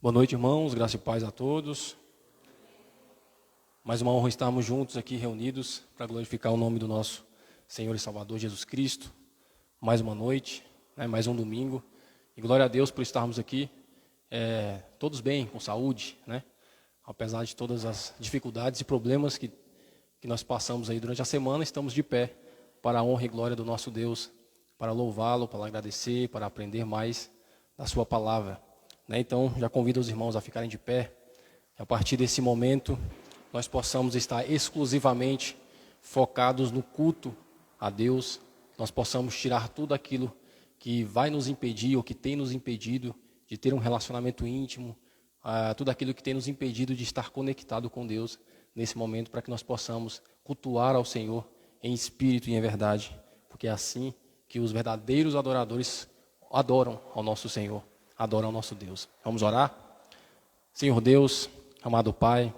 Boa noite, irmãos, graça e paz a todos. Mais uma honra estarmos juntos aqui reunidos para glorificar o nome do nosso Senhor e Salvador Jesus Cristo. Mais uma noite, mais um domingo. E glória a Deus por estarmos aqui, todos bem, com saúde, apesar de todas as dificuldades e problemas que nós passamos aí durante a semana, estamos de pé para a honra e glória do nosso Deus, para louvá-lo, para agradecer, para aprender mais da sua palavra. Então, já convido os irmãos a ficarem de pé, que a partir desse momento nós possamos estar exclusivamente focados no culto a Deus, nós possamos tirar tudo aquilo que vai nos impedir ou que tem nos impedido de ter um relacionamento íntimo, tudo aquilo que tem nos impedido de estar conectado com Deus nesse momento, para que nós possamos cultuar ao Senhor em espírito e em verdade, porque é assim que os verdadeiros adoradores adoram ao nosso Senhor. Adoram ao nosso Deus. Vamos orar? Senhor Deus, amado Pai,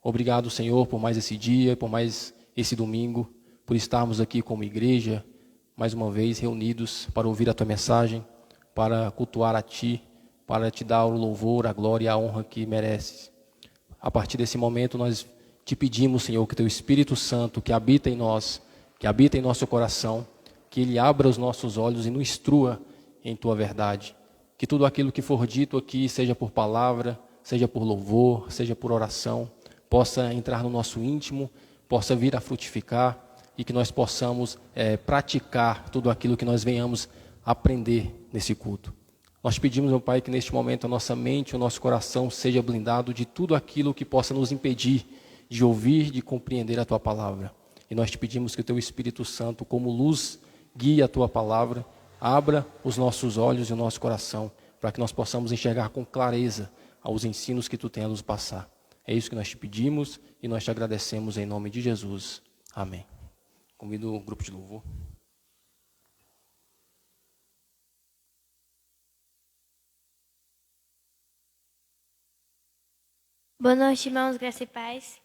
obrigado, Senhor, por mais esse dia, por mais esse domingo, por estarmos aqui como igreja, mais uma vez reunidos para ouvir a Tua mensagem, para cultuar a Ti, para Te dar o louvor, a glória e a honra que mereces. A partir desse momento nós Te pedimos, Senhor, que Teu Espírito Santo, que habita em nós, que habita em nosso coração, que Ele abra os nossos olhos e nos instrua em Tua verdade. Que tudo aquilo que for dito aqui, seja por palavra, seja por louvor, seja por oração, possa entrar no nosso íntimo, possa vir a frutificar e que nós possamos praticar tudo aquilo que nós venhamos aprender nesse culto. Nós pedimos, meu Pai, que neste momento a nossa mente, o nosso coração seja blindado de tudo aquilo que possa nos impedir de ouvir, de compreender a Tua palavra. E nós te pedimos que o Teu Espírito Santo, como luz, guie a Tua palavra, abra os nossos olhos e o nosso coração, para que nós possamos enxergar com clareza os ensinos que Tu tem a nos passar. É isso que nós te pedimos e nós te agradecemos em nome de Jesus. Amém. Convido o grupo de louvor. Boa noite, irmãos, graça e paz.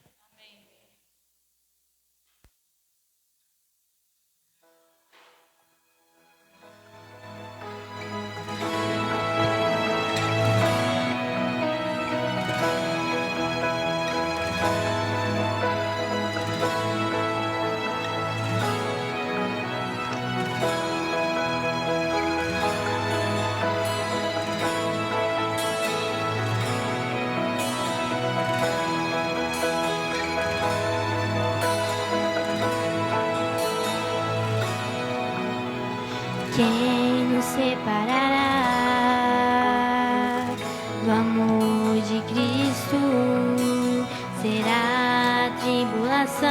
Quem nos separará do amor de Cristo? Será tribulação,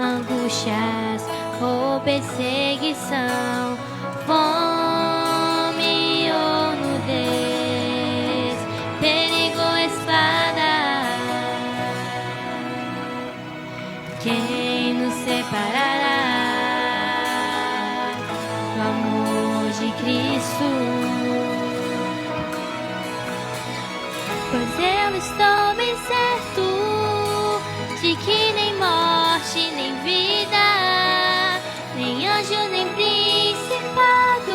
angústias ou perseguição, fome ou nudez, perigo ou espada. Quem nos separará Cristo? Pois eu estou bem certo de que nem morte, nem vida, nem anjo, nem principados,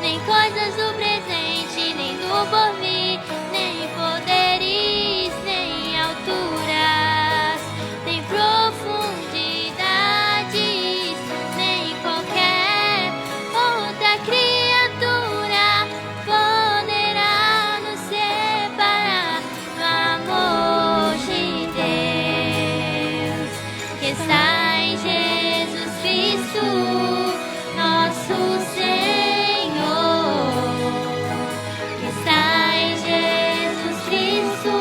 nem coisas do presente, nem do porvir, nem poderes, nem alturas, nem profundidades, nem qualquer outra criatura poderá nos separar do amor de Deus que está em Jesus Cristo, nosso Senhor, que está em Jesus Cristo.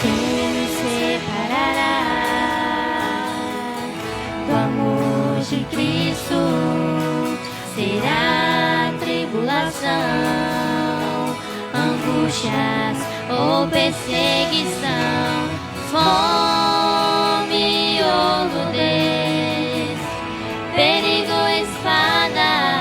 Quem nos separará do amor de Cristo? Será tribulação, angústias ou perseguição, fome ou nudez, perigo ou espada.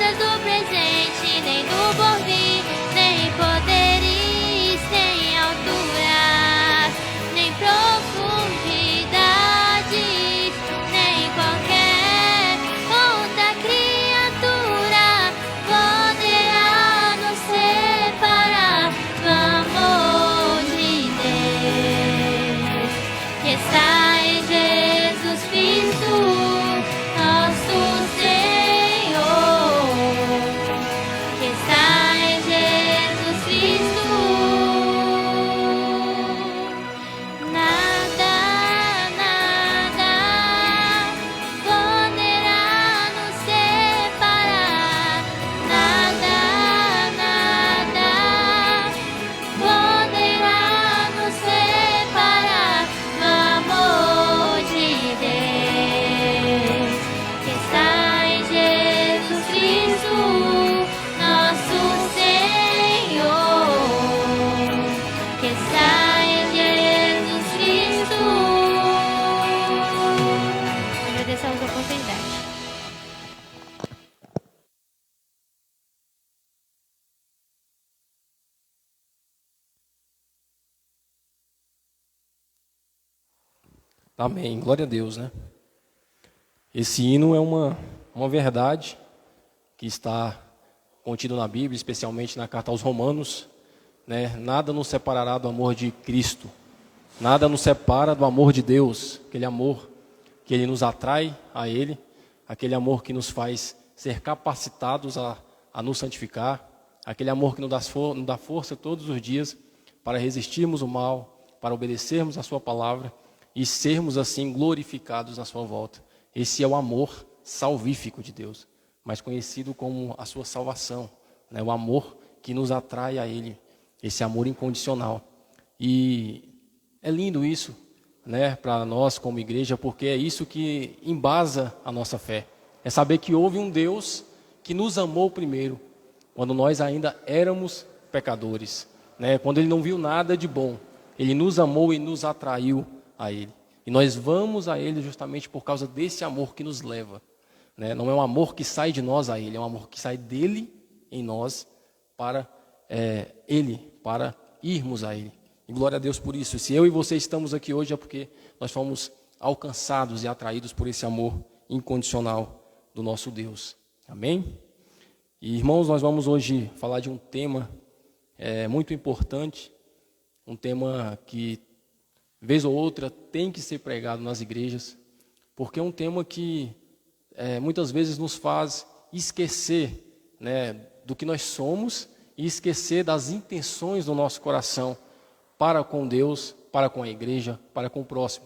glórias do presente, nem do porvir, nem poderes, nem alturas, nem profundidades, nem qualquer outra criatura poderá nos separar do amor de Deus que está em Jesus Cristo, nosso Senhor, que está em Jesus Cristo. Nada, nada poderá nos separar. Nada, nada poderá nos separar do amor de Deus que está em Jesus Cristo, nosso Senhor, que está em Jesus Cristo. Agradecemos a oportunidade. Amém. Glória a Deus, né? Esse hino é uma verdade que está contido na Bíblia, especialmente na carta aos Romanos, né? Nada nos separará do amor de Cristo. Nada nos separa do amor de Deus, aquele amor que Ele nos atrai a Ele, aquele amor que nos faz ser capacitados a nos santificar, aquele amor que nos dá força todos os dias para resistirmos o mal, para obedecermos a Sua palavra e sermos assim glorificados na Sua volta. Esse é o amor salvífico de Deus, mais conhecido como a Sua salvação, né? O amor que nos atrai a Ele, esse amor incondicional. E é lindo isso, né, para nós como igreja, porque é isso que embasa a nossa fé. É saber que houve um Deus que nos amou primeiro, quando nós ainda éramos pecadores, né? Quando Ele não viu nada de bom, Ele nos amou e nos atraiu a Ele. E nós vamos a Ele justamente por causa desse amor que nos leva, né? Não é um amor que sai de nós a Ele, é um amor que sai dEle em nós para Ele, para irmos a Ele. E glória a Deus por isso. Se eu e você estamos aqui hoje é porque nós fomos alcançados e atraídos por esse amor incondicional do nosso Deus. Amém? E irmãos, nós vamos hoje falar de um tema muito importante, um tema que vez ou outra tem que ser pregado nas igrejas, porque é um tema que muitas vezes nos faz esquecer, né, do que nós somos e esquecer das intenções do nosso coração para com Deus, para com a igreja, para com o próximo.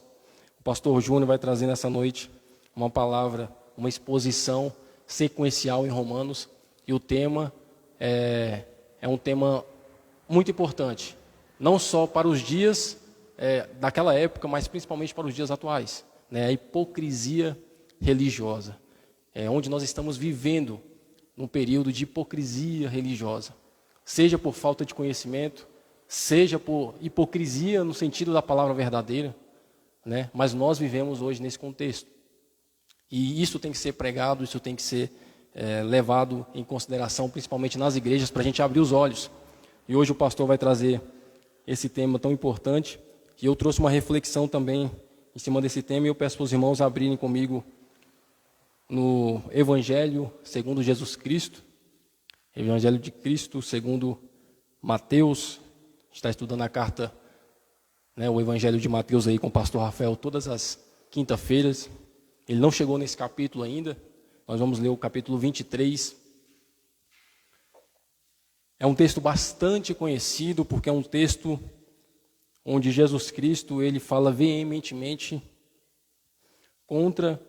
O pastor Júnior vai trazer nessa noite uma palavra, uma exposição sequencial em Romanos, e o tema é um tema muito importante, não só para os dias daquela época, mas principalmente para os dias atuais, né? A hipocrisia religiosa, onde nós estamos vivendo num período de hipocrisia religiosa, seja por falta de conhecimento, seja por hipocrisia no sentido da palavra verdadeira, né? Mas nós vivemos hoje nesse contexto. E isso tem que ser pregado, isso tem que ser levado em consideração, principalmente nas igrejas, para a gente abrir os olhos. E hoje o pastor vai trazer esse tema tão importante, e eu trouxe uma reflexão também em cima desse tema, e eu peço para os irmãos abrirem comigo no Evangelho segundo Jesus Cristo, Evangelho de Cristo segundo Mateus. A gente está estudando a carta, né, o Evangelho de Mateus aí com o pastor Rafael todas as quinta-feiras. Ele não chegou nesse capítulo ainda, nós vamos ler o capítulo 23. É um texto bastante conhecido, porque é um texto onde Jesus Cristo ele fala veementemente contra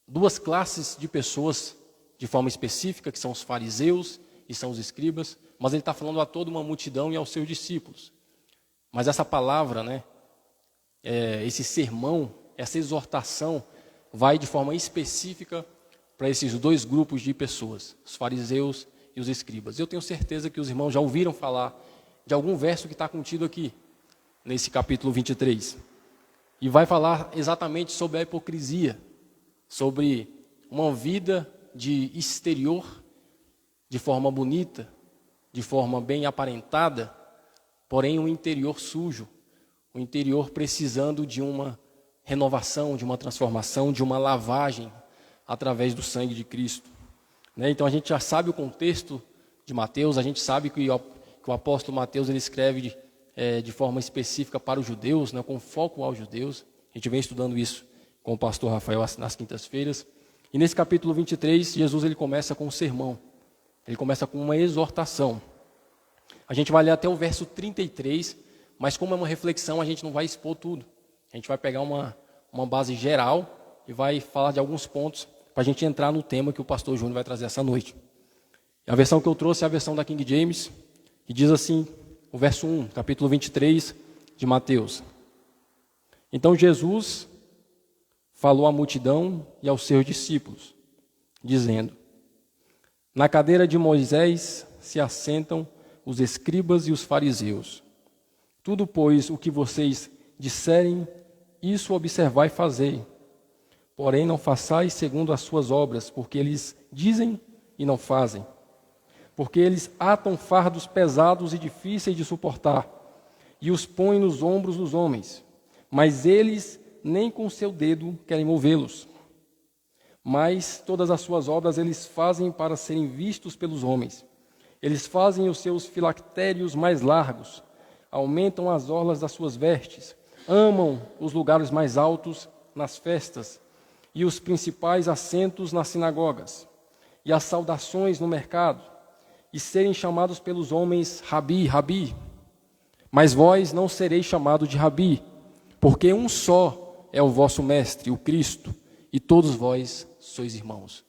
duas classes de pessoas de forma específica, que são os fariseus e são os escribas, mas ele está falando a toda uma multidão e aos seus discípulos. Mas essa palavra, né, esse sermão, essa exortação, vai de forma específica para esses dois grupos de pessoas, os fariseus e os escribas. Eu tenho certeza que os irmãos já ouviram falar de algum verso que está contido aqui, nesse capítulo 23. E vai falar exatamente sobre a hipocrisia, sobre uma vida de exterior, de forma bonita, de forma bem aparentada, porém o interior sujo, o interior precisando de uma renovação, de uma transformação, de uma lavagem através do sangue de Cristo. Então a gente já sabe o contexto de Mateus, a gente sabe que o apóstolo Mateus ele escreve de forma específica para os judeus, com foco aos judeus. A gente vem estudando isso com o pastor Rafael nas quintas-feiras. E nesse capítulo 23, Jesus ele começa com um sermão. Ele começa com uma exortação. A gente vai ler até o verso 33, mas como é uma reflexão, a gente não vai expor tudo. A gente vai pegar uma base geral e vai falar de alguns pontos para a gente entrar no tema que o pastor Júnior vai trazer essa noite. A versão que eu trouxe é a versão da King James, que diz assim, o verso 1, capítulo 23 de Mateus. Então Jesus falou à multidão e aos seus discípulos, dizendo: na cadeira de Moisés se assentam os escribas e os fariseus. Tudo, pois, o que vocês disserem, isso observai e fazei. Porém, não façais segundo as suas obras, porque eles dizem e não fazem. Porque eles atam fardos pesados e difíceis de suportar, e os põem nos ombros dos homens, mas eles nem com seu dedo querem movê-los. Mas todas as suas obras eles fazem para serem vistos pelos homens. Eles fazem os seus filactérios mais largos, aumentam as orlas das suas vestes, amam os lugares mais altos nas festas e os principais assentos nas sinagogas, e as saudações no mercado, e serem chamados pelos homens Rabi, Rabi. Mas vós não sereis chamados de Rabi, porque um só é o vosso mestre, o Cristo, e todos vós sois irmãos.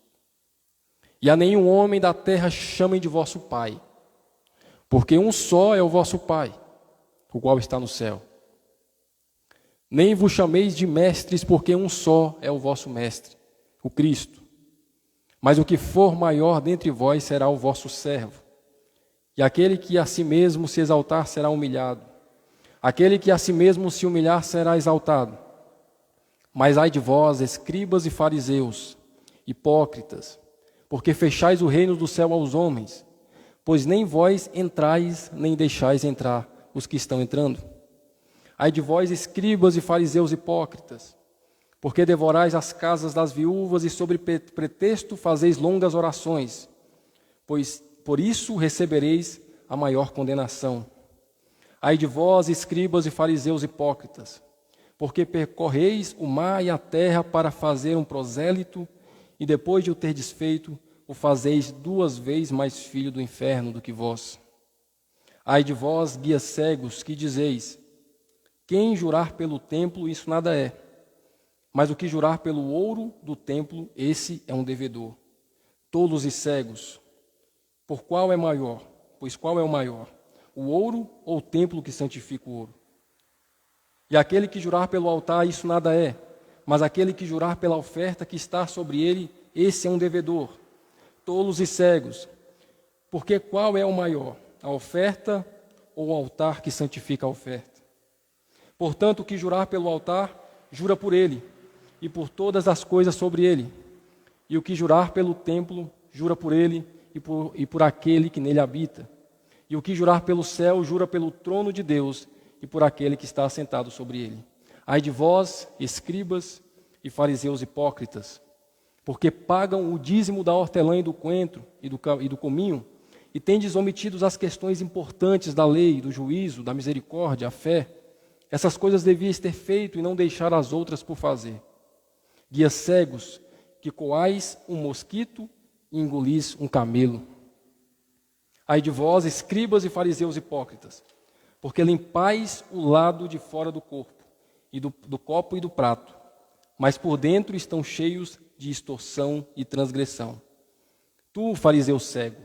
E a nenhum homem da terra chamem de vosso Pai, porque um só é o vosso Pai, o qual está no céu. Nem vos chameis de mestres, porque um só é o vosso mestre, o Cristo. Mas o que for maior dentre vós será o vosso servo. E aquele que a si mesmo se exaltar será humilhado. Aquele que a si mesmo se humilhar será exaltado. Mas ai de vós, escribas e fariseus, hipócritas, porque fechais o reino do céu aos homens, pois nem vós entrais, nem deixais entrar os que estão entrando. Ai de vós, escribas e fariseus hipócritas, porque devorais as casas das viúvas e sob pretexto fazeis longas orações, pois por isso recebereis a maior condenação. Ai de vós, escribas e fariseus hipócritas, porque percorreis o mar e a terra para fazer um prosélito, e depois de o ter desfeito, o fazeis 2 vezes mais filho do inferno do que vós. Ai de vós, guias cegos, que dizeis: quem jurar pelo templo, isso nada é. Mas o que jurar pelo ouro do templo, esse é um devedor. Tolos e cegos, pois qual é o maior? O ouro ou o templo que santifica o ouro? E aquele que jurar pelo altar, isso nada é. Mas aquele que jurar pela oferta que está sobre ele, esse é um devedor. Tolos e cegos, porque qual é o maior? A oferta ou o altar que santifica a oferta? Portanto, o que jurar pelo altar, jura por ele, e por todas as coisas sobre ele. E o que jurar pelo templo, jura por ele e por aquele que nele habita. E o que jurar pelo céu, jura pelo trono de Deus e por aquele que está assentado sobre ele. Ai de vós, escribas e fariseus hipócritas, porque pagam o dízimo da hortelã e do coentro e do cominho, e tendes omitidos as questões importantes da lei, do juízo, da misericórdia, a fé. Essas coisas devias ter feito e não deixar as outras por fazer. Guias cegos, que coais um mosquito e engolis um camelo. Ai de vós, escribas e fariseus hipócritas, porque limpais o lado de fora do corpo, e do copo e do prato, mas por dentro estão cheios de extorsão e transgressão. Tu, fariseu cego,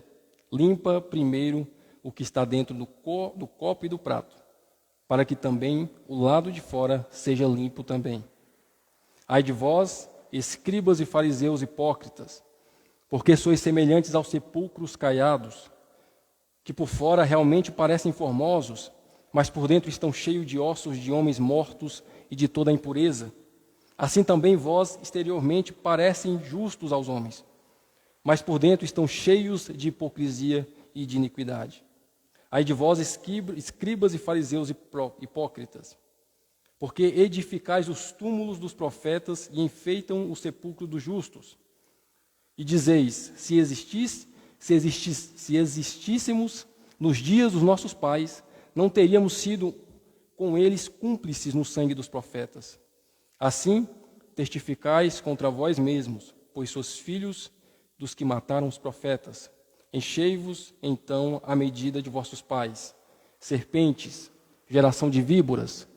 limpa primeiro o que está dentro do copo e do prato, para que também o lado de fora seja limpo também. Ai de vós, escribas e fariseus hipócritas, porque sois semelhantes aos sepulcros caiados, que por fora realmente parecem formosos, mas por dentro estão cheios de ossos de homens mortos e de toda a impureza. Assim também vós, exteriormente, parecem justos aos homens, mas por dentro estão cheios de hipocrisia e de iniquidade. Ai de vós, escribas e fariseus hipócritas, porque edificais os túmulos dos profetas e enfeitam o sepulcro dos justos. E dizeis, se existíssemos nos dias dos nossos pais, não teríamos sido com eles cúmplices no sangue dos profetas. Assim, testificais contra vós mesmos, pois sois filhos dos que mataram os profetas. Enchei-vos, então, a medida de vossos pais. Serpentes, geração de víboras,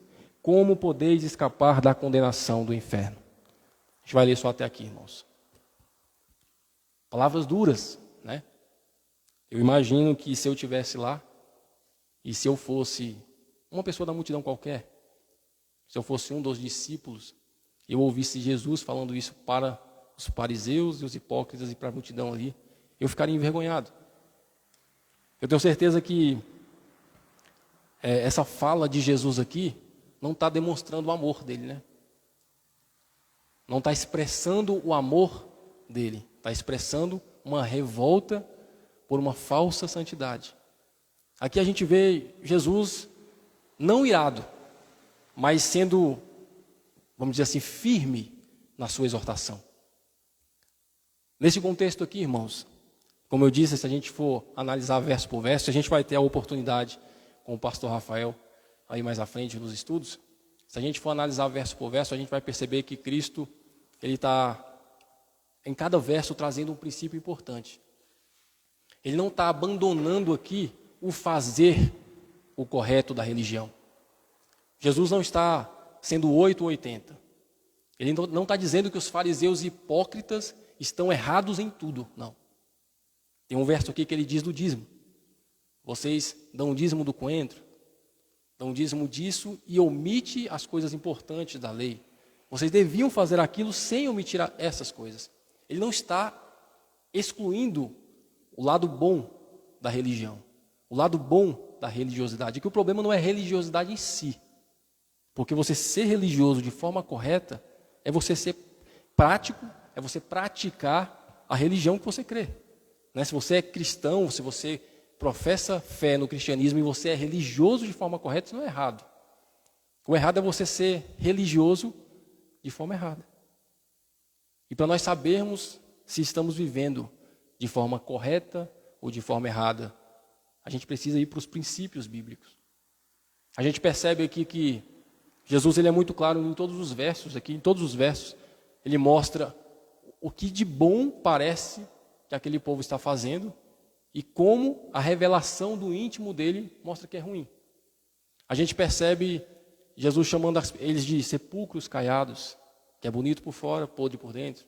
como podeis escapar da condenação do inferno? A gente vai ler só até aqui, irmãos. Palavras duras, né? Eu imagino que se eu estivesse lá, e se eu fosse uma pessoa da multidão qualquer, se eu fosse um dos discípulos, eu ouvisse Jesus falando isso para os fariseus e os hipócritas e para a multidão ali, eu ficaria envergonhado. Eu tenho certeza que essa fala de Jesus aqui não está demonstrando o amor dele, né? Não está expressando o amor dele, está expressando uma revolta por uma falsa santidade. Aqui a gente vê Jesus não irado, mas sendo, vamos dizer assim, firme na sua exortação. Nesse contexto aqui, irmãos, como eu disse, se a gente for analisar verso por verso, a gente vai ter a oportunidade com o pastor Rafael, aí mais à frente nos estudos. Se a gente for analisar verso por verso, a gente vai perceber que Cristo, ele está em cada verso trazendo um princípio importante. Ele não está abandonando aqui o fazer o correto da religião. Jesus não está sendo 8 ou 80. Ele não está dizendo que os fariseus hipócritas estão errados em tudo, não. Tem um verso aqui que ele diz do dízimo. Vocês dão o dízimo do coentro, dão o dízimo disso e omite as coisas importantes da lei. Vocês deviam fazer aquilo sem omitir essas coisas. Ele não está excluindo o lado bom da religião, o lado bom da religiosidade. Que o problema não é a religiosidade em si, porque você ser religioso de forma correta é você ser prático, é você praticar a religião que você crê. Né? Se você é cristão, se você professa fé no cristianismo e você é religioso de forma correta, isso não é errado. O errado é você ser religioso de forma errada. E para nós sabermos se estamos vivendo de forma correta ou de forma errada, a gente precisa ir para os princípios bíblicos. A gente percebe aqui que Jesus ele é muito claro em todos os versos aqui, em todos os versos, ele mostra o que de bom parece que aquele povo está fazendo e como a revelação do íntimo dele mostra que é ruim. A gente percebe Jesus chamando eles de sepulcros caiados, que é bonito por fora, podre por dentro.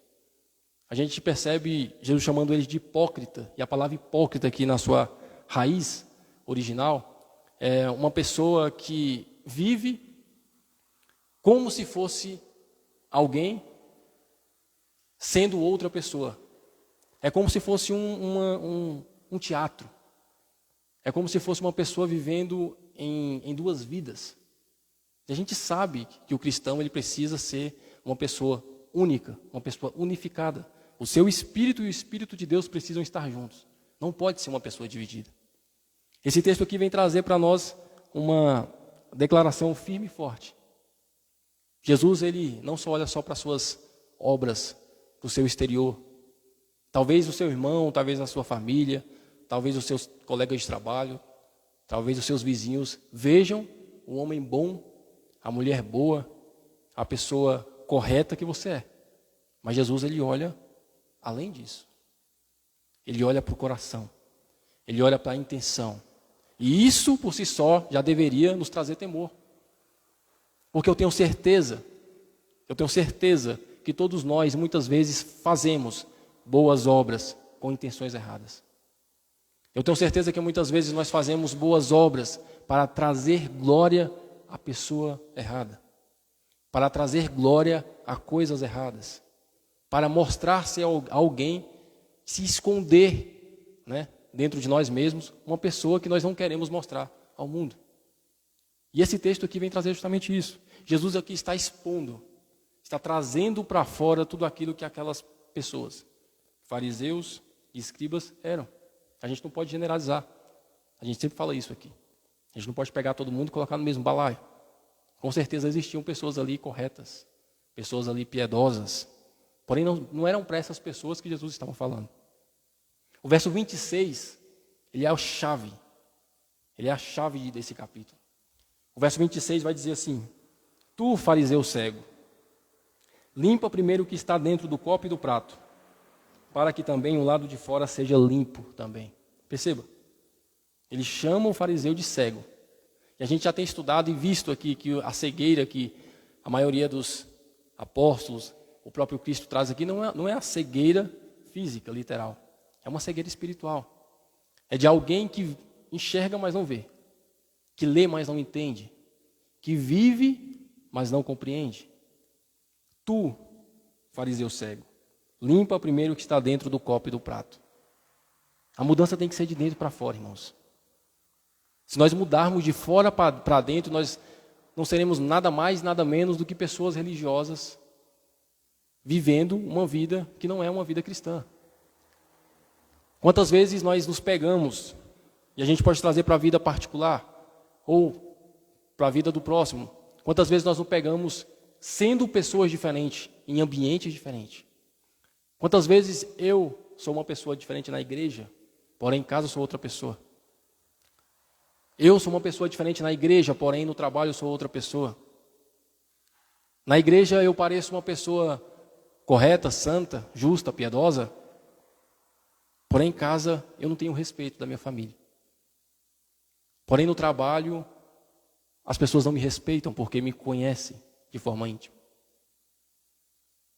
A gente percebe Jesus chamando eles de hipócrita, e a palavra hipócrita aqui na sua raiz original é uma pessoa que vive como se fosse alguém sendo outra pessoa. É como se fosse um teatro. É como se fosse uma pessoa vivendo em duas vidas. E a gente sabe que o cristão ele precisa ser uma pessoa única, uma pessoa unificada. O seu espírito e o espírito de Deus precisam estar juntos. Não pode ser uma pessoa dividida. Esse texto aqui vem trazer para nós uma declaração firme e forte. Jesus, ele não só olha só para as suas obras, para o seu exterior. Talvez o seu irmão, talvez a sua família, talvez os seus colegas de trabalho, talvez os seus vizinhos vejam o homem bom, a mulher boa, a pessoa correta que você é. Mas Jesus, ele olha além disso. Ele olha para o coração. Ele olha para a intenção. E isso, por si só, já deveria nos trazer temor. Porque eu tenho certeza que todos nós, muitas vezes, fazemos boas obras com intenções erradas. Eu tenho certeza que muitas vezes nós fazemos boas obras para trazer glória à pessoa errada. Para trazer glória a coisas erradas. Para mostrar ser alguém, se esconder, né, dentro de nós mesmos, uma pessoa que nós não queremos mostrar ao mundo. E esse texto aqui vem trazer justamente isso. Jesus aqui está expondo, está trazendo para fora tudo aquilo que aquelas pessoas, fariseus e escribas eram. A gente não pode generalizar. A gente sempre fala isso aqui. A gente não pode pegar todo mundo e colocar no mesmo balaio. Com certeza existiam pessoas ali corretas, pessoas ali piedosas. Porém, não eram para essas pessoas que Jesus estava falando. O verso 26, ele é a chave. Ele é a chave desse capítulo. O verso 26 vai dizer assim: Tu, fariseu cego, limpa primeiro o que está dentro do copo e do prato, para que também o lado de fora seja limpo também. Perceba, ele chama o fariseu de cego. E a gente já tem estudado e visto aqui que a cegueira que a maioria dos apóstolos, o próprio Cristo traz aqui, não é a cegueira física, literal. É uma cegueira espiritual. É de alguém que enxerga, mas não vê. Que lê, mas não entende. Que vive, mas não compreende. Tu, fariseu cego, limpa primeiro o que está dentro do copo e do prato. A mudança tem que ser de dentro para fora, irmãos. Se nós mudarmos de fora para dentro, nós não seremos nada mais, nada menos do que pessoas religiosas vivendo uma vida que não é uma vida cristã. Quantas vezes nós nos pegamos, e a gente pode trazer para a vida particular, ou para a vida do próximo, quantas vezes nós nos pegamos sendo pessoas diferentes, em ambientes diferentes. Quantas vezes eu sou uma pessoa diferente na igreja, porém em casa eu sou outra pessoa. Eu sou uma pessoa diferente na igreja, porém no trabalho eu sou outra pessoa. Na igreja eu pareço uma pessoa correta, santa, justa, piedosa, porém em casa eu não tenho respeito da minha família. Porém no trabalho as pessoas não me respeitam porque me conhecem de forma íntima.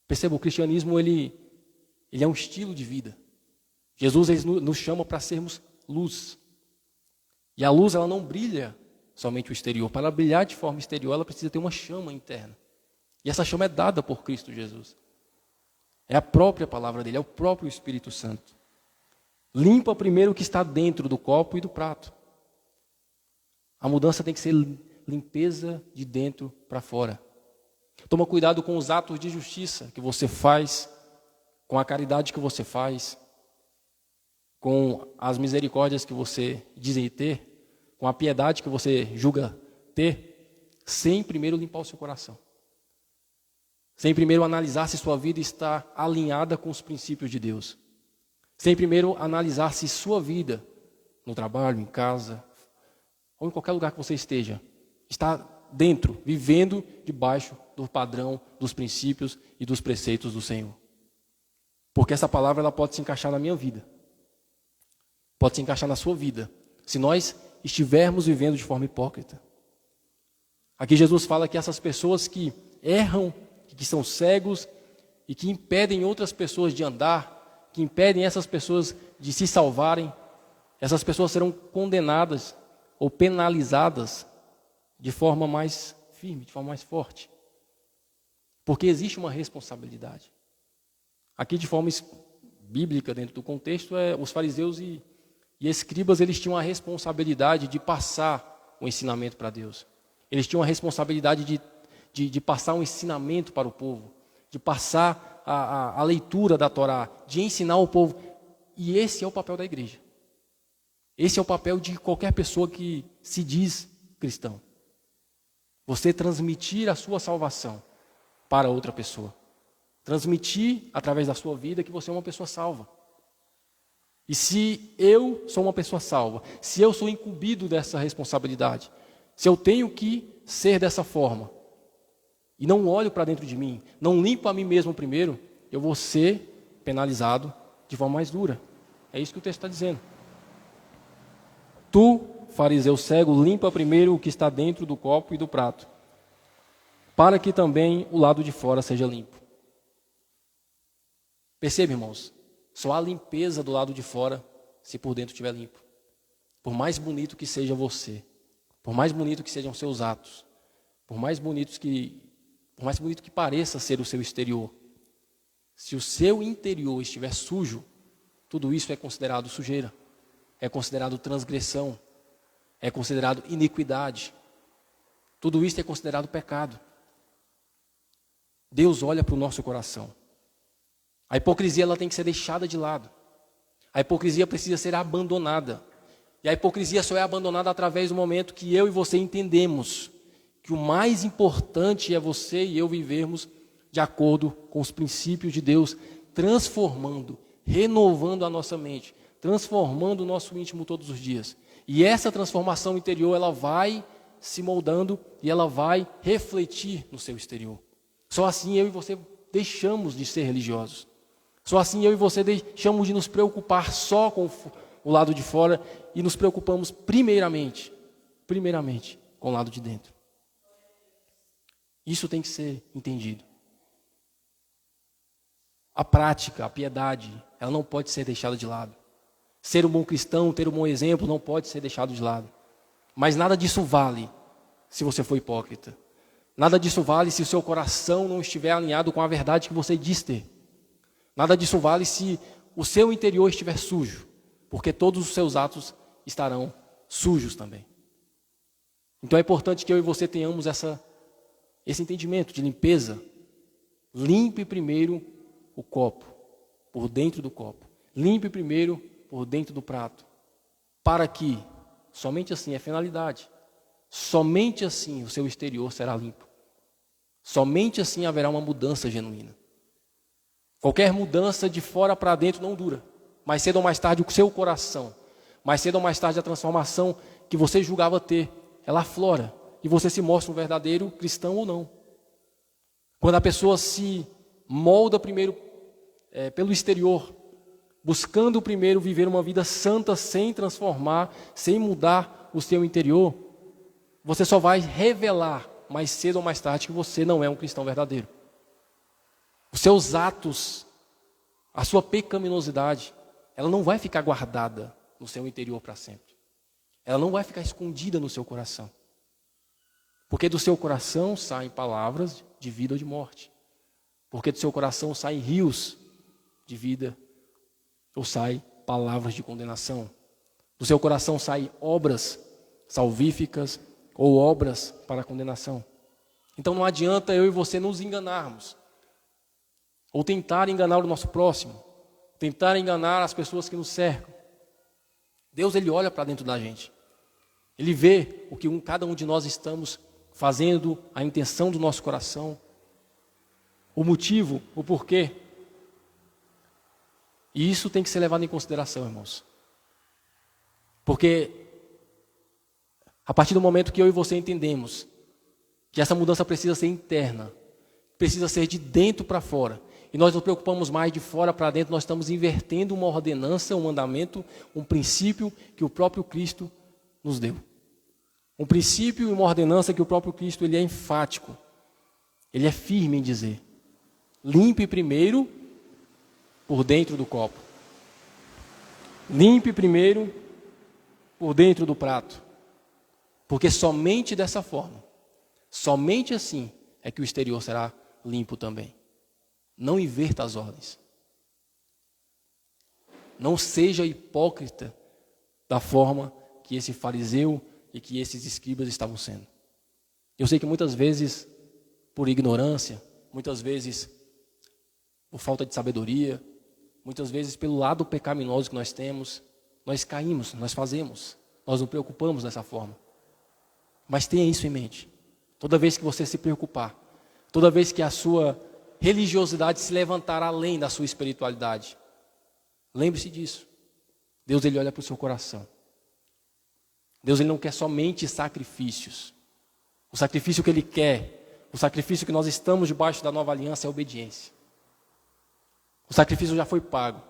Perceba, o cristianismo ele é um estilo de vida. Jesus ele nos chama para sermos luz. E a luz ela não brilha somente o exterior. Para brilhar de forma exterior, ela precisa ter uma chama interna. E essa chama é dada por Cristo Jesus. É a própria palavra dele, é o próprio Espírito Santo. Limpa primeiro o que está dentro do copo e do prato. A mudança tem que ser limpeza de dentro para fora. Toma cuidado com os atos de justiça que você faz, com a caridade que você faz, com as misericórdias que você diz ter, com a piedade que você julga ter, sem primeiro limpar o seu coração. Sem primeiro analisar se sua vida está alinhada com os princípios de Deus. Sem primeiro analisar se sua vida, no trabalho, em casa, ou em qualquer lugar que você esteja, está dentro, vivendo debaixo do padrão, dos princípios e dos preceitos do Senhor. Porque essa palavra ela pode se encaixar na minha vida. Pode se encaixar na sua vida. Se nós estivermos vivendo de forma hipócrita. Aqui Jesus fala que essas pessoas que erram, que são cegos e que impedem outras pessoas de andar, que impedem essas pessoas de se salvarem, essas pessoas serão condenadas ou penalizadas de forma mais firme, de forma mais forte. Porque existe uma responsabilidade. Aqui de forma bíblica, dentro do contexto, os fariseus e escribas, eles tinham a responsabilidade de passar o ensinamento para Deus. Eles tinham a responsabilidade de passar um ensinamento para o povo, de passar a leitura da Torá, de ensinar o povo. E esse é o papel da igreja. Esse é o papel de qualquer pessoa que se diz cristão. Você transmitir a sua salvação para outra pessoa. Transmitir através da sua vida que você é uma pessoa salva. E se eu sou uma pessoa salva, se eu sou incumbido dessa responsabilidade, se eu tenho que ser dessa forma, e não olho para dentro de mim, não limpo a mim mesmo primeiro, eu vou ser penalizado de forma mais dura. É isso que o texto está dizendo. Tu, fariseu cego, limpa primeiro o que está dentro do copo e do prato, para que também o lado de fora seja limpo. Perceba, irmãos, só há limpeza do lado de fora se por dentro estiver limpo. Por mais bonito que seja você, por mais bonito que sejam seus atos, por mais bonito que pareça ser o seu exterior, se o seu interior estiver sujo, tudo isso é considerado sujeira, é considerado transgressão, é considerado iniquidade. Tudo isso é considerado pecado. Deus olha para o nosso coração. A hipocrisia ela tem que ser deixada de lado. A hipocrisia precisa ser abandonada. E a hipocrisia só é abandonada através do momento que eu e você entendemos que o mais importante é você e eu vivermos de acordo com os princípios de Deus, transformando, renovando a nossa mente, transformando o nosso íntimo todos os dias. E essa transformação interior, ela vai se moldando e ela vai refletir no seu exterior. Só assim eu e você deixamos de ser religiosos. Só assim eu e você deixamos de nos preocupar só com o lado de fora e nos preocupamos primeiramente com o lado de dentro. Isso tem que ser entendido. A prática, a piedade, ela não pode ser deixada de lado. Ser um bom cristão, ter um bom exemplo, não pode ser deixado de lado. Mas nada disso vale se você for hipócrita. Nada disso vale se o seu coração não estiver alinhado com a verdade que você diz ter. Nada disso vale se o seu interior estiver sujo, porque todos os seus atos estarão sujos também. Então é importante que eu e você tenhamos esse entendimento de limpeza. Limpe primeiro o copo, por dentro do copo. Limpe primeiro por dentro do prato. Para que, somente assim, é finalidade. Somente assim o seu exterior será limpo. Somente assim haverá uma mudança genuína. Qualquer mudança de fora para dentro não dura. Mais cedo ou mais tarde o seu coração, mais cedo ou mais tarde a transformação que você julgava ter, ela aflora. E você se mostra um verdadeiro cristão ou não. Quando a pessoa se molda primeiro pelo exterior, buscando primeiro viver uma vida santa sem transformar, sem mudar o seu interior, você só vai revelar mais cedo ou mais tarde que você não é um cristão verdadeiro. Os seus atos, a sua pecaminosidade, ela não vai ficar guardada no seu interior para sempre. Ela não vai ficar escondida no seu coração. Porque do seu coração saem palavras de vida ou de morte. Porque do seu coração saem rios de vida ou saem palavras de condenação. Do seu coração saem obras salvíficas ou obras para condenação. Então não adianta eu e você nos enganarmos. Ou tentar enganar o nosso próximo. Tentar enganar as pessoas que nos cercam. Deus, Ele olha para dentro da gente. Ele vê o que cada um de nós estamos fazendo, a intenção do nosso coração. O motivo, o porquê. E isso tem que ser levado em consideração, irmãos. Porque a partir do momento que eu e você entendemos que essa mudança precisa ser interna, precisa ser de dentro para fora, e nós nos preocupamos mais de fora para dentro, nós estamos invertendo uma ordenança, um mandamento, um princípio que o próprio Cristo nos deu. Um princípio e uma ordenança que o próprio Cristo ele é enfático, ele é firme em dizer: limpe primeiro por dentro do copo. Limpe primeiro por dentro do prato. Porque somente dessa forma, somente assim é que o exterior será limpo também. Não inverta as ordens. Não seja hipócrita da forma que esse fariseu e que esses escribas estavam sendo. Eu sei que muitas vezes, por ignorância, muitas vezes por falta de sabedoria, muitas vezes pelo lado pecaminoso que nós temos, nós caímos, nós fazemos, nós nos preocupamos dessa forma. Mas tenha isso em mente. Toda vez que você se preocupar, toda vez que a sua religiosidade se levantar além da sua espiritualidade, lembre-se disso. Deus, Ele olha para o seu coração. Deus, Ele não quer somente sacrifícios. O sacrifício que Ele quer, o sacrifício que nós estamos debaixo da nova aliança é a obediência. O sacrifício já foi pago.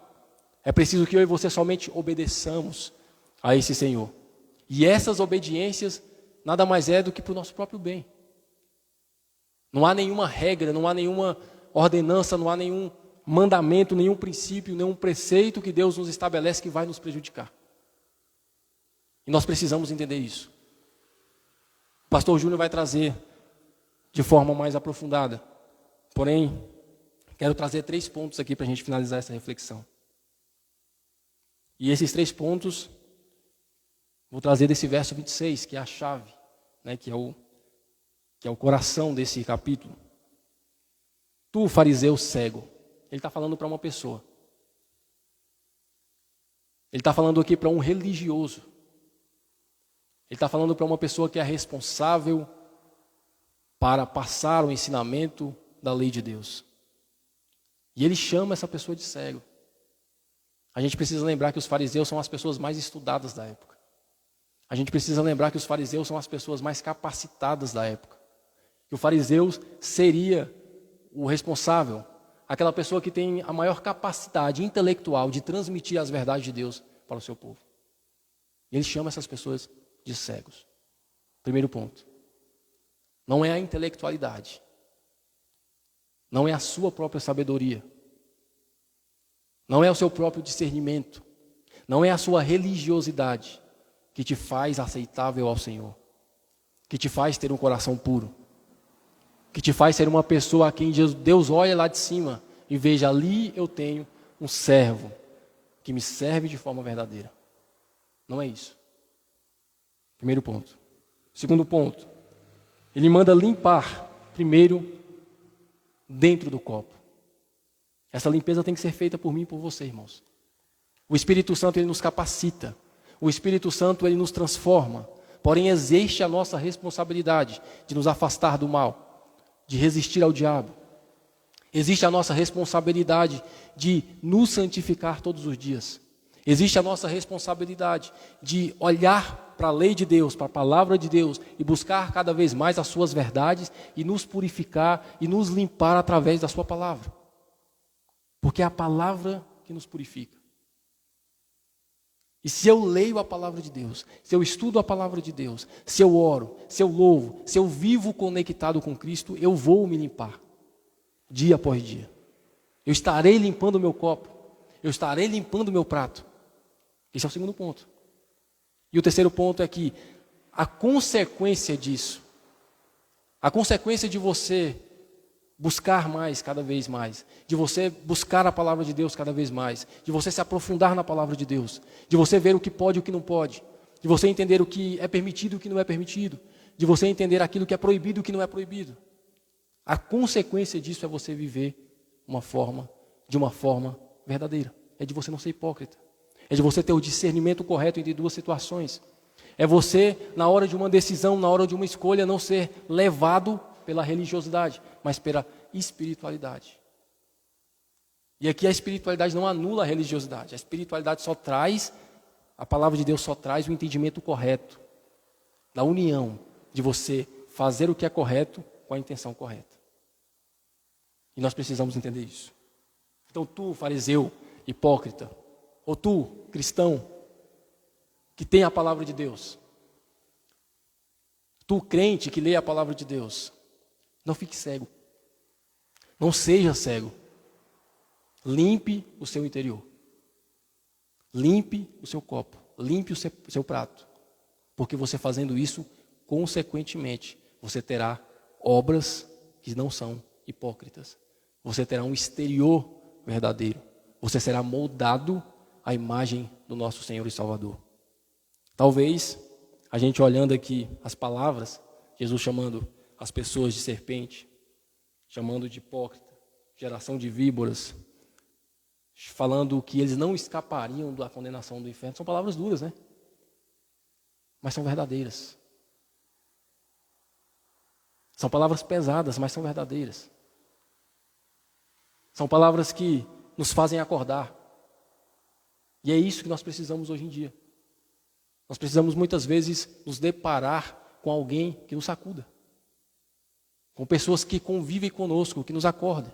É preciso que eu e você somente obedeçamos a esse Senhor. E essas obediências nada mais é do que para o nosso próprio bem. Não há nenhuma regra, não há nenhuma ordenança, não há nenhum mandamento, nenhum princípio, nenhum preceito que Deus nos estabelece que vai nos prejudicar. E nós precisamos entender isso. O pastor Júnior vai trazer de forma mais aprofundada. Porém, quero trazer 3 pontos aqui para a gente finalizar essa reflexão. E esses 3 pontos, vou trazer desse verso 26, que é a chave, né, que é o coração desse capítulo. Tu, fariseu cego. Ele está falando para uma pessoa. Ele está falando aqui para um religioso. Ele está falando para uma pessoa que é responsável para passar o ensinamento da lei de Deus. E ele chama essa pessoa de cego. A gente precisa lembrar que os fariseus são as pessoas mais estudadas da época. A gente precisa lembrar que os fariseus são as pessoas mais capacitadas da época. Que o fariseu seria o responsável, aquela pessoa que tem a maior capacidade intelectual de transmitir as verdades de Deus para o seu povo. E ele chama essas pessoas de cegos. Primeiro ponto. Não é a intelectualidade. Não é a sua própria sabedoria. Não é o seu próprio discernimento. Não é a sua religiosidade que te faz aceitável ao Senhor. Que te faz ter um coração puro. Que te faz ser uma pessoa a quem Deus olha lá de cima e veja, ali eu tenho um servo que me serve de forma verdadeira. Não é isso. Primeiro ponto. Segundo ponto. Ele manda limpar primeiro dentro do copo. Essa limpeza tem que ser feita por mim e por você, irmãos. O Espírito Santo, ele nos capacita. O Espírito Santo, ele nos transforma. Porém, existe a nossa responsabilidade de nos afastar do mal, de resistir ao diabo. Existe a nossa responsabilidade de nos santificar todos os dias. Existe a nossa responsabilidade de olhar para a lei de Deus, para a palavra de Deus e buscar cada vez mais as suas verdades e nos purificar e nos limpar através da sua palavra. Porque é a palavra que nos purifica. E se eu leio a palavra de Deus, se eu estudo a palavra de Deus, se eu oro, se eu louvo, se eu vivo conectado com Cristo, eu vou me limpar, dia após dia. Eu estarei limpando o meu copo, eu estarei limpando o meu prato. Esse é o segundo ponto. E o terceiro ponto é que a consequência disso, a consequência de você buscar mais, cada vez mais, de você buscar a palavra de Deus cada vez mais, de você se aprofundar na palavra de Deus, de você ver o que pode e o que não pode, de você entender o que é permitido e o que não é permitido, de você entender aquilo que é proibido e o que não é proibido. A consequência disso é você viver de uma forma verdadeira. É de você não ser hipócrita. É de você ter o discernimento correto entre duas situações. É você, na hora de uma decisão, na hora de uma escolha, não ser levado pela religiosidade, mas pela espiritualidade. E aqui a espiritualidade não anula a religiosidade. A espiritualidade só traz, a palavra de Deus só traz o entendimento correto, da união de você fazer o que é correto com a intenção correta. E nós precisamos entender isso. Então tu, fariseu, hipócrita, ou tu, cristão, que tem a palavra de Deus, tu, crente que lê a palavra de Deus, não fique cego. Não seja cego. Limpe o seu interior. Limpe o seu copo. Limpe o seu prato. Porque você fazendo isso, consequentemente, você terá obras que não são hipócritas. Você terá um exterior verdadeiro. Você será moldado à imagem do nosso Senhor e Salvador. Talvez, a gente olhando aqui as palavras, Jesus chamando as pessoas de serpente, chamando de hipócrita, geração de víboras, falando que eles não escapariam da condenação do inferno. São palavras duras, né? Mas são verdadeiras. São palavras pesadas, mas são verdadeiras. São palavras que nos fazem acordar. E é isso que nós precisamos hoje em dia. Nós precisamos muitas vezes nos deparar com alguém que nos sacuda. Com pessoas que convivem conosco, que nos acordem.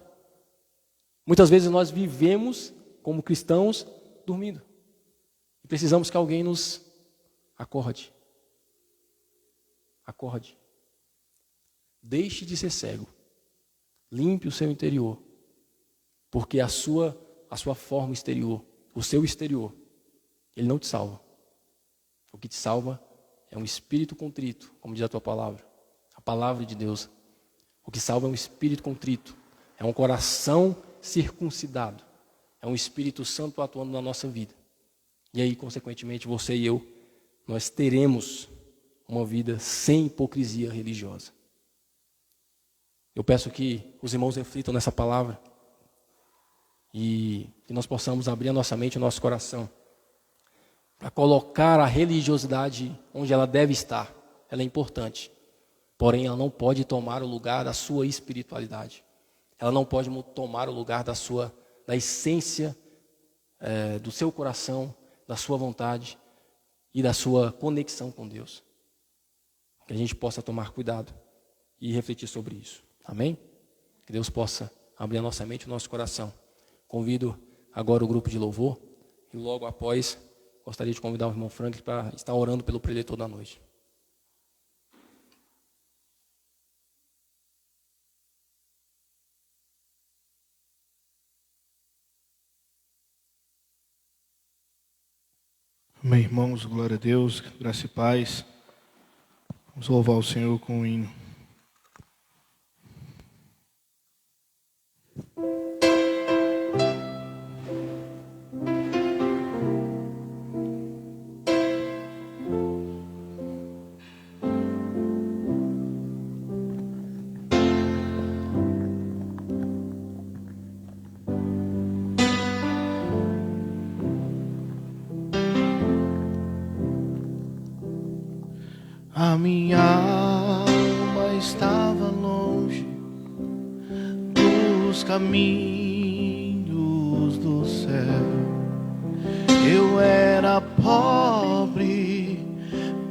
Muitas vezes nós vivemos como cristãos dormindo. E precisamos que alguém nos acorde. Acorde. Deixe de ser cego. Limpe o seu interior. Porque a sua forma exterior, o seu exterior, ele não te salva. O que te salva é um espírito contrito, como diz a tua palavra. A palavra de Deus. O que salva é um espírito contrito. É um coração circuncidado. É um Espírito Santo atuando na nossa vida. E aí, consequentemente, você e eu, nós teremos uma vida sem hipocrisia religiosa. Eu peço que os irmãos reflitam nessa palavra e que nós possamos abrir a nossa mente e o nosso coração a colocar a religiosidade onde ela deve estar. Ela é importante, porém ela não pode tomar o lugar da sua espiritualidade. Ela não pode tomar o lugar da essência do seu coração, da sua vontade e da sua conexão com Deus. Que a gente possa tomar cuidado e refletir sobre isso. Amém? Que Deus possa abrir a nossa mente e o nosso coração. Convido agora o grupo de louvor e logo após gostaria de convidar o irmão Franklin para estar orando pelo preletor da noite. Amém, irmãos, glória a Deus, graça e paz. Vamos louvar o Senhor com um hino. A minha alma estava longe dos caminhos do céu. Eu era pobre,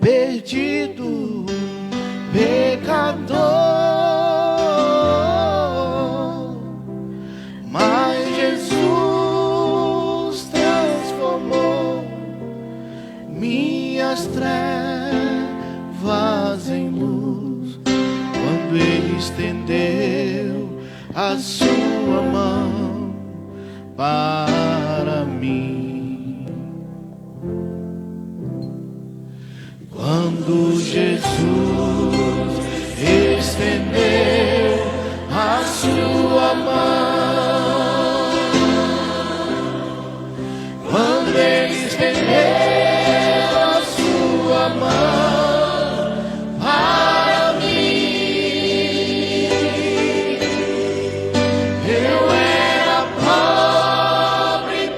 perdido, pecador. Mas Jesus transformou minhas trevas em luz, quando Ele estendeu a sua mão para mim. Quando Jesus estendeu a sua mão, quando Ele estendeu a sua mão para mim, eu era pobre,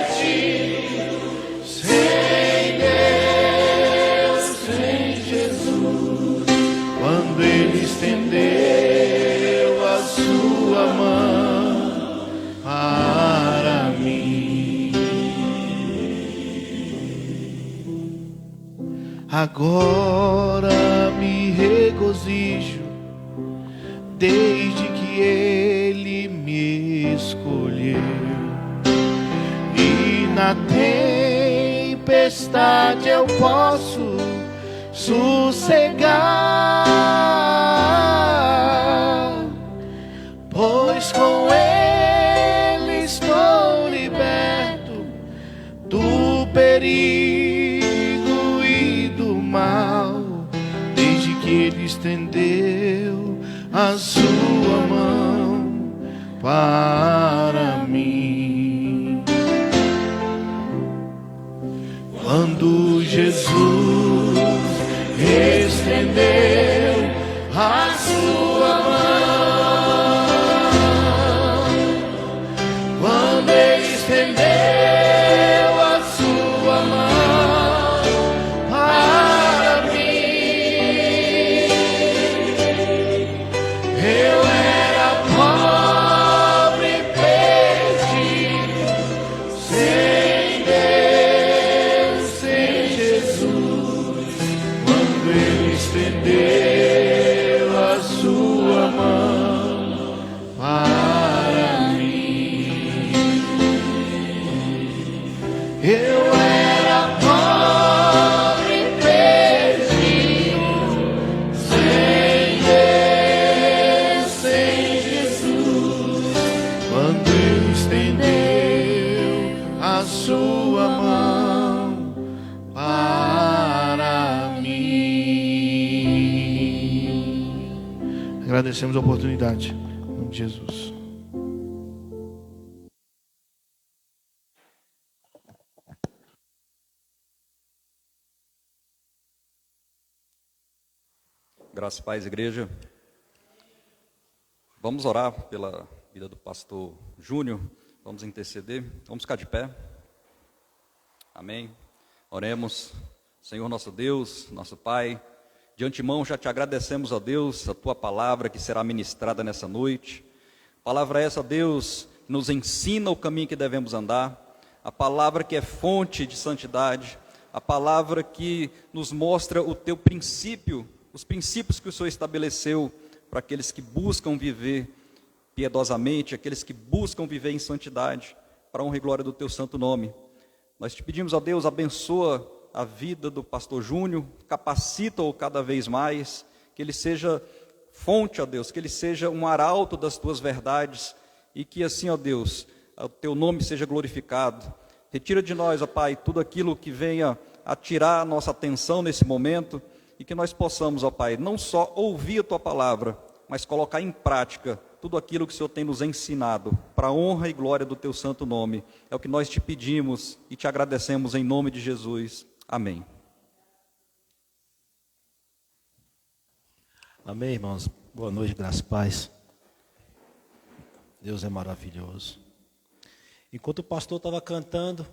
perdido, sem Deus, sem Jesus. Quando Ele estendeu a sua mão para mim, agora me regozijo, desde que Ele me escolheu, e na tempestade eu posso sossegar, pois com Ele estou liberto do perigo e do mal, desde que Ele estendeu a sua mão para mim. Quando Jesus estendeu a sua mão, quando Ele estendeu a sua mão para mim, eu era pobre, perdido, sem Deus, sem Jesus. Quando Ele estendeu a sua mão para mim, eu era pobre, perdido, sem Deus, sem Jesus. Quando Ele estendeu a sua mão para mim. Agradecemos a oportunidade, em nome de Jesus. Graça e paz, igreja. Vamos orar pela vida do pastor Júnior. Vamos interceder. Vamos ficar de pé. Amém. Oremos. Senhor nosso Deus, nosso Pai, de antemão já te agradecemos, ó Deus, a tua palavra que será ministrada nessa noite. Palavra essa, Deus, que nos ensina o caminho que devemos andar, a palavra que é fonte de santidade, a palavra que nos mostra o teu princípio, os princípios que o Senhor estabeleceu para aqueles que buscam viver piedosamente, aqueles que buscam viver em santidade, para a honra e glória do teu santo nome. Nós te pedimos, ó Deus, abençoa a vida do pastor Júnior, capacita-o cada vez mais, que ele seja fonte, ó Deus, que ele seja um arauto das tuas verdades, e que assim, ó Deus, o teu nome seja glorificado. Retira de nós, ó Pai, tudo aquilo que venha a tirar a nossa atenção nesse momento, e que nós possamos, ó Pai, não só ouvir a tua palavra, mas colocar em prática tudo aquilo que o Senhor tem nos ensinado, para a honra e glória do teu santo nome. É o que nós te pedimos e te agradecemos em nome de Jesus. Amém. Amém, irmãos. Boa noite, graças e paz. Deus é maravilhoso. Enquanto o pastor estava cantando,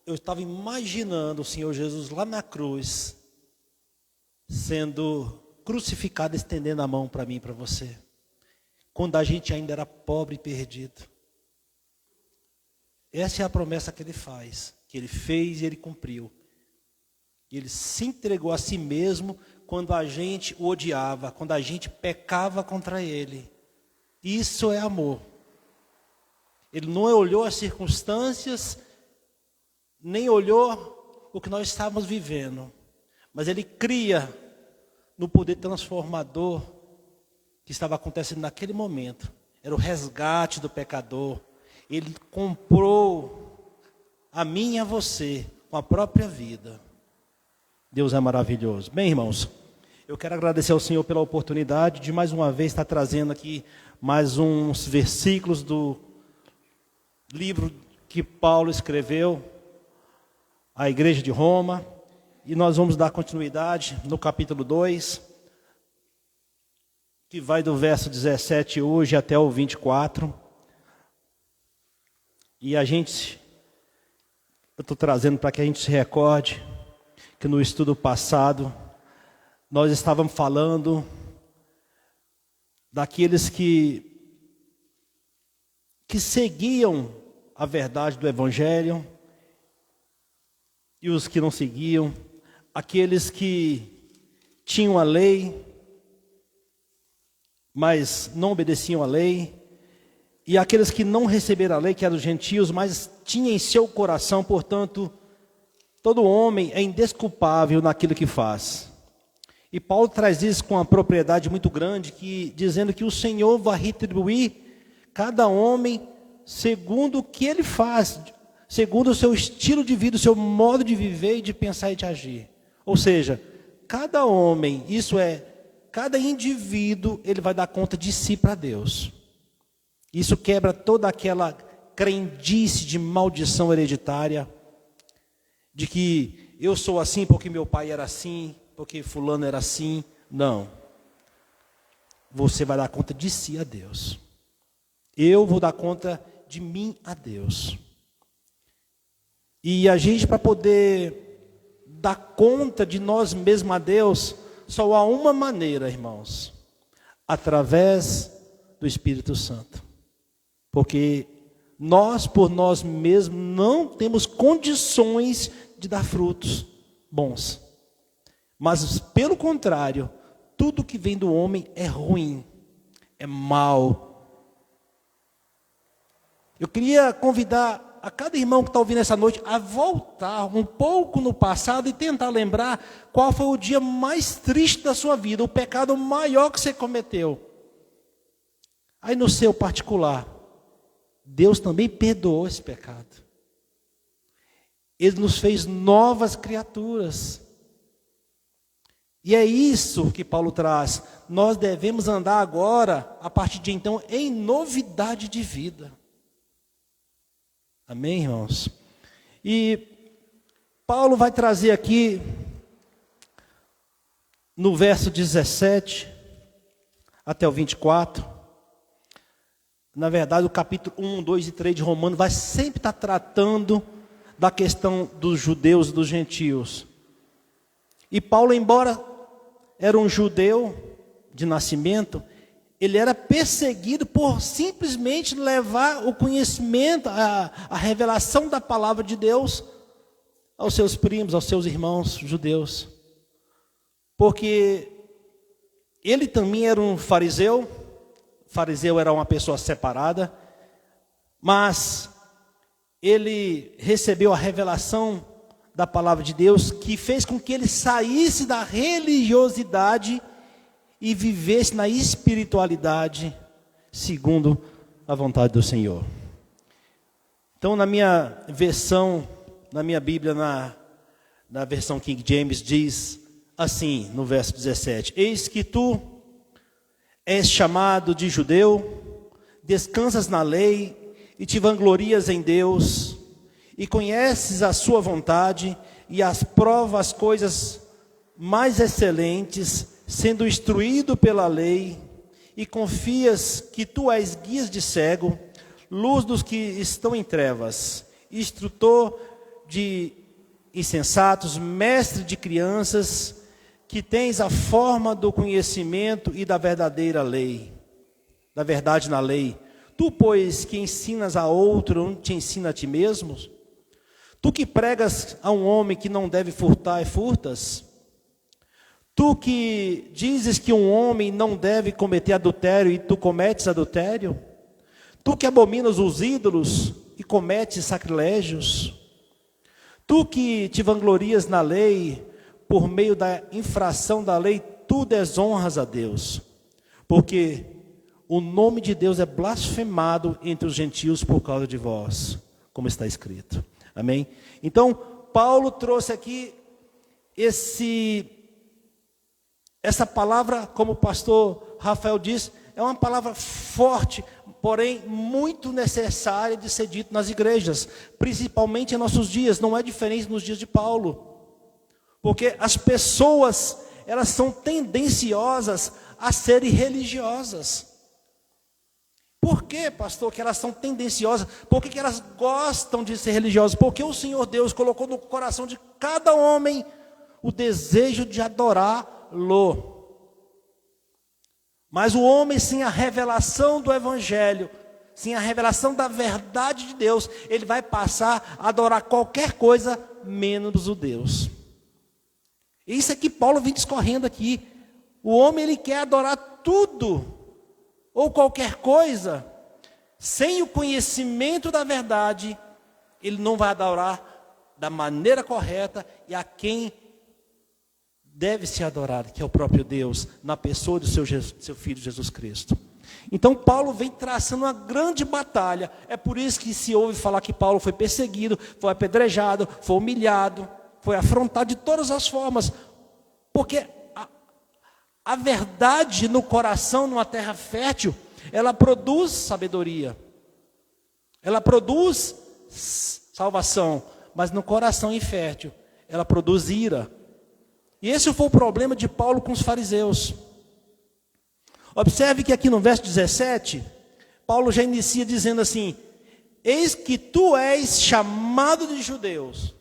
eu estava imaginando o Senhor Jesus lá na cruz, sendo crucificado, estendendo a mão para mim e para você, quando a gente ainda era pobre e perdido. Essa é a promessa que ele faz, que ele fez e ele cumpriu. Ele se entregou a si mesmo quando a gente o odiava, quando a gente pecava contra ele. Isso é amor. Ele não olhou as circunstâncias, nem olhou o que nós estávamos vivendo, mas ele cria no poder transformador que estava acontecendo naquele momento. Era o resgate do pecador. Ele comprou a mim e a você com a própria vida. Deus é maravilhoso. Bem, irmãos, eu quero agradecer ao Senhor pela oportunidade de mais uma vez estar trazendo aqui mais uns versículos do livro que Paulo escreveu à igreja de Roma. E nós vamos dar continuidade no capítulo 2, que vai do verso 17 hoje até o 24. E eu estou trazendo para que a gente se recorde que no estudo passado nós estávamos falando daqueles que seguiam a verdade do Evangelho e os que não seguiam, aqueles que tinham a lei, mas não obedeciam à lei, e aqueles que não receberam a lei, que eram os gentios, mas tinham em seu coração, portanto, todo homem é indesculpável naquilo que faz. E Paulo traz isso com uma propriedade muito grande, dizendo que o Senhor vai retribuir cada homem segundo o que ele faz, segundo o seu estilo de vida, o seu modo de viver e de pensar e de agir. Ou seja, cada homem, isso é, cada indivíduo, ele vai dar conta de si para Deus. Isso quebra toda aquela crendice de maldição hereditária, de que eu sou assim porque meu pai era assim, porque fulano era assim. Não. Você vai dar conta de si a Deus. Eu vou dar conta de mim a Deus. E a gente, para poder dar conta de nós mesmos a Deus, só há uma maneira, irmãos: através do Espírito Santo. Porque nós, por nós mesmos, não temos condições de dar frutos bons. Mas, pelo contrário, tudo que vem do homem é ruim, é mal. Eu queria convidar a cada irmão que está ouvindo essa noite a voltar um pouco no passado e tentar lembrar qual foi o dia mais triste da sua vida, o pecado maior que você cometeu. Aí no seu particular, Deus também perdoou esse pecado. Ele nos fez novas criaturas. E é isso que Paulo traz. Nós devemos andar agora, a partir de então, em novidade de vida. Amém, irmãos? E Paulo vai trazer aqui, no verso 17 até o 24, na verdade o capítulo 1, 2 e 3 de Romanos vai sempre estar tratando da questão dos judeus e dos gentios. E Paulo, embora era um judeu de nascimento, ele era perseguido por simplesmente levar o conhecimento, a revelação da palavra de Deus aos seus primos, aos seus irmãos judeus. Porque ele também era um fariseu. O fariseu era uma pessoa separada, mas ele recebeu a revelação da palavra de Deus, que fez com que ele saísse da religiosidade e vivesse na espiritualidade, segundo a vontade do Senhor. Então, na minha versão, na minha Bíblia, na versão King James, diz assim, no verso 17: Eis que tu és chamado de judeu, descansas na lei e te vanglorias em Deus, e conheces a sua vontade e as provas coisas mais excelentes, sendo instruído pela lei, e confias que tu és guias de cego, luz dos que estão em trevas, instrutor de insensatos, mestre de crianças, que tens a forma do conhecimento e da verdadeira lei, da verdade na lei. Tu, pois, que ensinas a outro, não te ensina a ti mesmo? Tu que pregas a um homem que não deve furtar e furtas? Tu que dizes que um homem não deve cometer adultério e tu cometes adultério? Tu que abominas os ídolos e cometes sacrilégios? Tu que te vanglorias na lei, por meio da infração da lei, tu desonras a Deus. Porque o nome de Deus é blasfemado entre os gentios por causa de vós, como está escrito. Amém? Então, Paulo trouxe aqui essa palavra, como o pastor Rafael disse, é uma palavra forte, porém muito necessária de ser dito nas igrejas, principalmente em nossos dias. Não é diferente nos dias de Paulo, porque as pessoas, elas são tendenciosas a serem religiosas. Por que, pastor, que elas são tendenciosas? Por que elas gostam de ser religiosas? Porque o Senhor Deus colocou no coração de cada homem o desejo de adorá-lo. Mas o homem, sem a revelação do Evangelho, sem a revelação da verdade de Deus, ele vai passar a adorar qualquer coisa menos o Deus. Isso é que Paulo vem discorrendo aqui. O homem, ele quer adorar tudo ou qualquer coisa, sem o conhecimento da verdade, ele não vai adorar da maneira correta e a quem deve se adorar, que é o próprio Deus, na pessoa do seu Filho Jesus Cristo. Então Paulo vem traçando uma grande batalha. É por isso que se ouve falar que Paulo foi perseguido, foi apedrejado, foi humilhado, foi afrontado de todas as formas, porque a verdade no coração, numa terra fértil, ela produz sabedoria, ela produz salvação, mas no coração infértil, ela produz ira. E esse foi o problema de Paulo com os fariseus. Observe que aqui no verso 17, Paulo já inicia dizendo assim: eis que tu és chamado de judeus.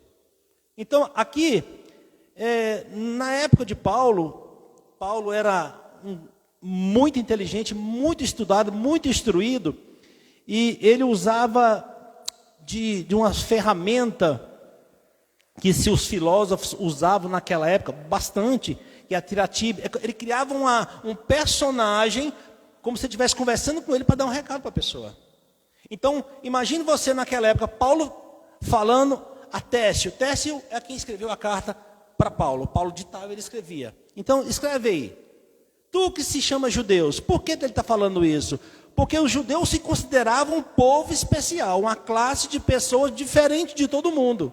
Então aqui, na época de Paulo era muito inteligente, muito estudado, muito instruído, e ele usava de uma ferramenta que se os filósofos usavam naquela época bastante, que é a tiratíbe. Ele criava um personagem, como se você estivesse conversando com ele para dar um recado para a pessoa. Então, imagine você naquela época, Paulo falando a Técio. Técio é quem escreveu a carta para Paulo. Paulo ditava, ele escrevia. Então, escreve aí. Tu que se chama judeus. Por que ele está falando isso? Porque os judeus se consideravam um povo especial, uma classe de pessoas diferente de todo mundo.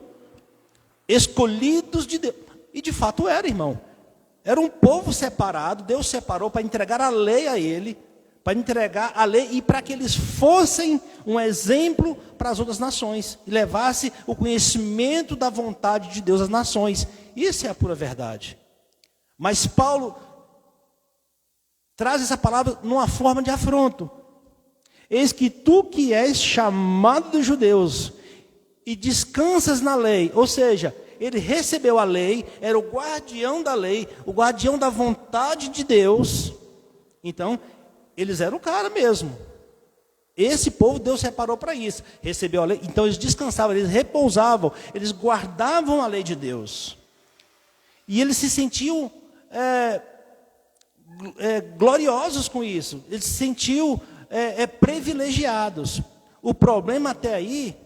Escolhidos de Deus. E de fato era, irmão. Era um povo separado, Deus separou para entregar a lei a ele, para entregar a lei e para que eles fossem um exemplo para as outras nações, e levasse o conhecimento da vontade de Deus às nações. Isso é a pura verdade. Mas Paulo traz essa palavra numa forma de afronto. Eis que tu que és chamado de judeus, e descansas na lei. Ou seja, ele recebeu a lei, era o guardião da lei, o guardião da vontade de Deus. Então, eles eram o cara mesmo. Esse povo Deus separou para isso. Recebeu a lei, então eles descansavam, eles repousavam, eles guardavam a lei de Deus. E eles se sentiam gloriosos com isso. Eles se sentiam privilegiados. O problema até aí,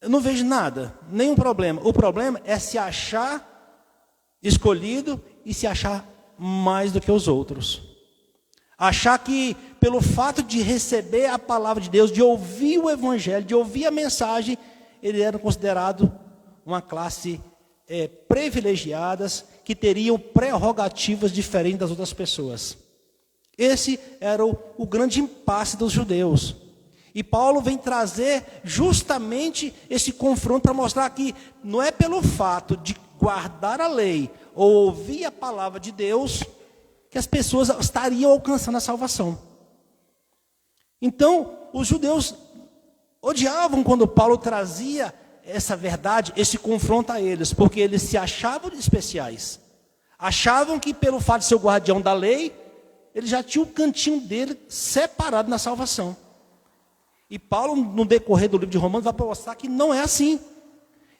eu não vejo nada, nenhum problema. O problema é se achar escolhido e se achar mais do que os outros. Achar que pelo fato de receber a palavra de Deus, de ouvir o evangelho, de ouvir a mensagem, eles eram considerados uma classe privilegiadas, que teriam prerrogativas diferentes das outras pessoas. Esse era o grande impasse dos judeus. E Paulo vem trazer justamente esse confronto para mostrar que não é pelo fato de guardar a lei ou ouvir a palavra de Deus que as pessoas estariam alcançando a salvação. Então, os judeus odiavam quando Paulo trazia essa verdade, esse confronto a eles, porque eles se achavam especiais. Achavam que pelo fato de ser o guardião da lei, ele já tinha o cantinho dele separado na salvação. E Paulo, no decorrer do livro de Romanos, vai mostrar que não é assim.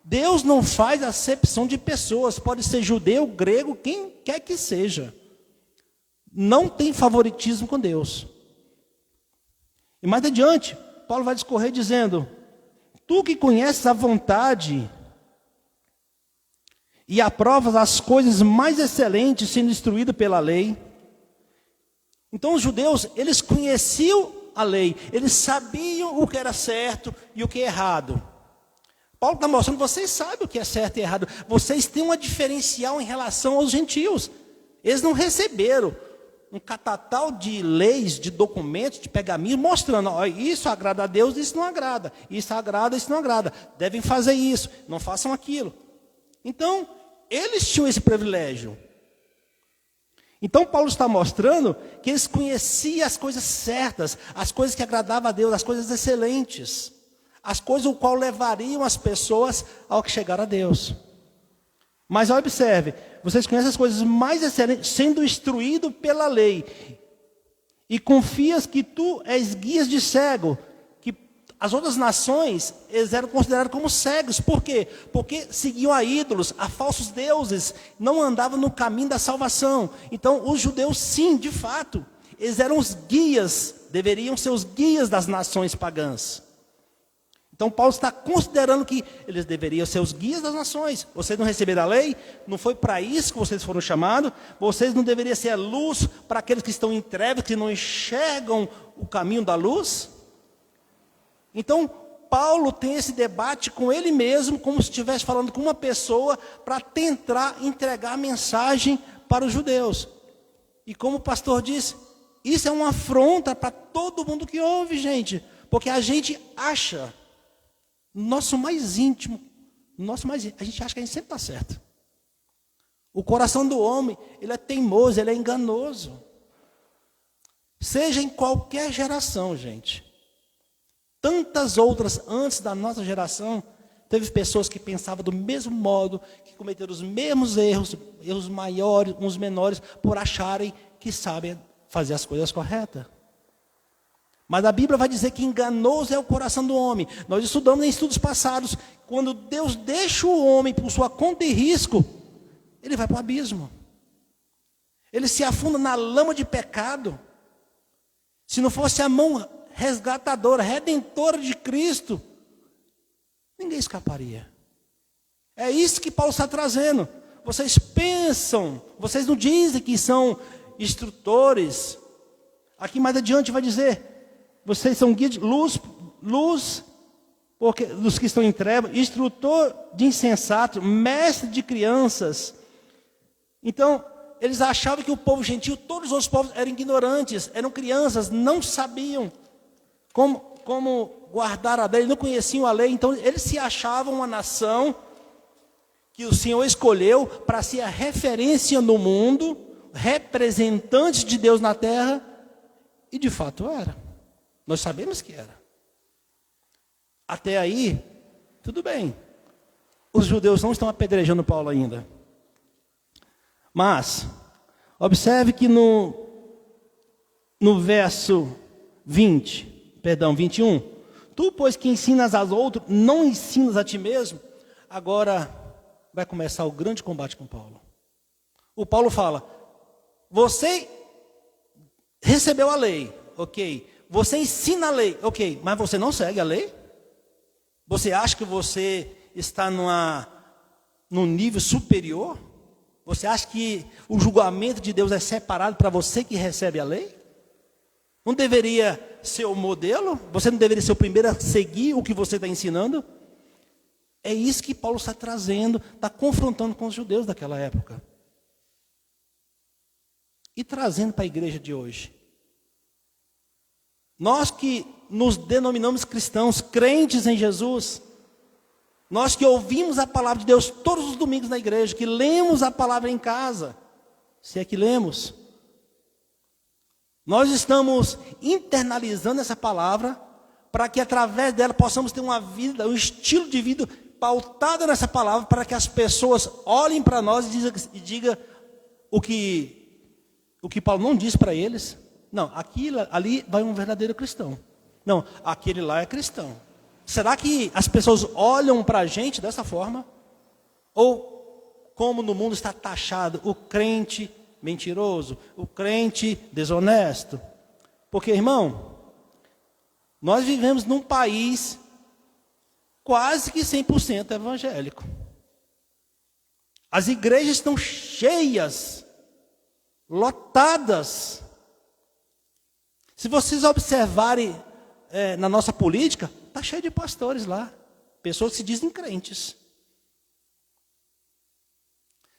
Deus não faz acepção de pessoas, pode ser judeu, grego, quem quer que seja. Não tem favoritismo com Deus. E mais adiante, Paulo vai discorrer dizendo: tu que conheces a vontade e aprovas as coisas mais excelentes, sendo instruído pela lei. Então os judeus, eles conheciam a lei, eles sabiam o que era certo e o que é errado. Paulo está mostrando, vocês sabem o que é certo e errado, vocês têm uma diferencial em relação aos gentios. Eles não receberam um catatal de leis, de documentos, de pergaminhos, mostrando, ó, isso agrada a Deus, isso não agrada, isso agrada, isso não agrada, devem fazer isso, não façam aquilo. Então, eles tinham esse privilégio. Então, Paulo está mostrando que eles conheciam as coisas certas, as coisas que agradavam a Deus, as coisas excelentes, as coisas o qual levariam as pessoas ao que chegar a Deus. Mas observe, vocês conhecem as coisas mais excelentes, sendo instruído pela lei, e confias que tu és guias de cego, que as outras nações, eles eram considerados como cegos. Por quê? Porque seguiam a ídolos, a falsos deuses, não andavam no caminho da salvação. Então, os judeus, sim, de fato, eles eram os guias, deveriam ser os guias das nações pagãs. Então, Paulo está considerando que eles deveriam ser os guias das nações. Vocês não receberam a lei? Não foi para isso que vocês foram chamados? Vocês não deveriam ser a luz para aqueles que estão em trevas, que não enxergam o caminho da luz? Então, Paulo tem esse debate com ele mesmo, como se estivesse falando com uma pessoa, para tentar entregar a mensagem para os judeus. E como o pastor disse, isso é uma afronta para todo mundo que ouve, gente. Porque a gente acha... Nosso mais íntimo, a gente acha que a gente sempre está certo. O coração do homem, ele é teimoso, ele é enganoso. Seja em qualquer geração, gente. Tantas outras antes da nossa geração, teve pessoas que pensavam do mesmo modo, que cometeram os mesmos erros maiores, uns menores, por acharem que sabem fazer as coisas corretas. Mas a Bíblia vai dizer que enganoso é o coração do homem. Nós estudamos em estudos passados, quando Deus deixa o homem por sua conta e risco, ele vai para o abismo. Ele se afunda na lama de pecado. Se não fosse a mão resgatadora, redentora de Cristo, ninguém escaparia. É isso que Paulo está trazendo. Vocês pensam, vocês não dizem que são instrutores. Aqui mais adiante vai dizer... Vocês são guias de luz, porque dos que estão em trevas, instrutor de insensato, mestre de crianças. Então, eles achavam que o povo gentil, todos os outros povos eram ignorantes, eram crianças, não sabiam como guardar a lei, não conheciam a lei. Então, eles se achavam uma nação que o Senhor escolheu para ser a referência no mundo, representantes de Deus na terra, e de fato era. Nós sabemos que era. Até aí, Tudo bem. Os judeus não estão apedrejando Paulo ainda. Mas, observe que no verso 21, tu, pois que ensinas aos outros, não ensinas a ti mesmo. Agora vai começar o grande combate com Paulo. O Paulo fala, você recebeu a lei, ok. Você ensina a lei, ok. Mas você não segue a lei? Você acha que você está num nível superior? Você acha que o julgamento de Deus é separado para você que recebe a lei? Não deveria ser o modelo? Você não deveria ser o primeiro a seguir o que você está ensinando? É isso que Paulo está trazendo, está confrontando com os judeus daquela época. E trazendo para a igreja de hoje. Nós que nos denominamos cristãos, crentes em Jesus, nós que ouvimos a palavra de Deus todos os domingos na igreja, que lemos a palavra em casa, se é que lemos, nós estamos internalizando essa palavra para que através dela possamos ter uma vida, um estilo de vida pautado nessa palavra, para que as pessoas olhem para nós e digam o que Paulo não disse para eles. Não, ali vai um verdadeiro cristão. Não, aquele lá é cristão. Será que as pessoas olham para a gente dessa forma? Ou, como no mundo está taxado, o crente mentiroso, o crente desonesto? Porque, irmão, nós vivemos num país quase que 100% evangélico. As igrejas estão cheias, lotadas. Se vocês observarem na nossa política, está cheio de pastores lá, pessoas que se dizem crentes.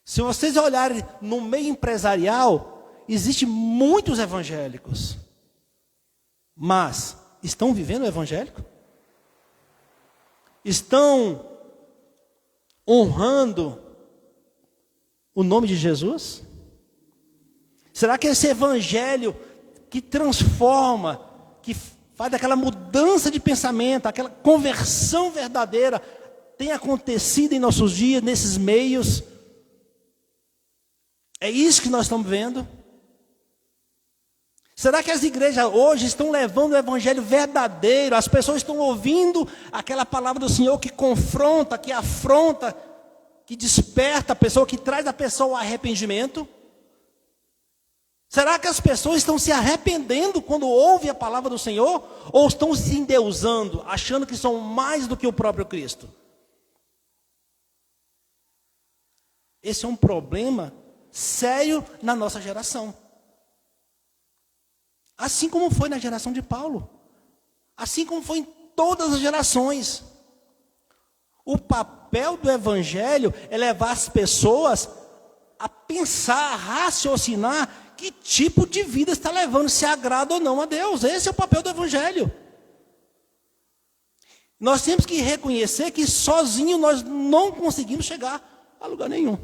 Se vocês olharem no meio empresarial, existem muitos evangélicos, mas estão vivendo o evangélico? Estão honrando o nome de Jesus? Será que esse evangelho que transforma, que faz aquela mudança de pensamento, aquela conversão verdadeira, tem acontecido em nossos dias, nesses meios? É isso que nós estamos vendo? Será que as igrejas hoje estão levando o evangelho verdadeiro? As pessoas estão ouvindo aquela palavra do Senhor que confronta, que afronta, que desperta a pessoa, que traz a pessoa ao arrependimento? Será que as pessoas estão se arrependendo quando ouvem a palavra do Senhor? Ou estão se endeusando, achando que são mais do que o próprio Cristo? Esse é um problema sério na nossa geração. Assim como foi na geração de Paulo. Assim como foi em todas as gerações. O papel do evangelho é levar as pessoas a pensar, a raciocinar que tipo de vida está levando, se agrada ou não a Deus. Esse é o papel do evangelho. Nós temos que reconhecer que sozinho nós não conseguimos chegar a lugar nenhum.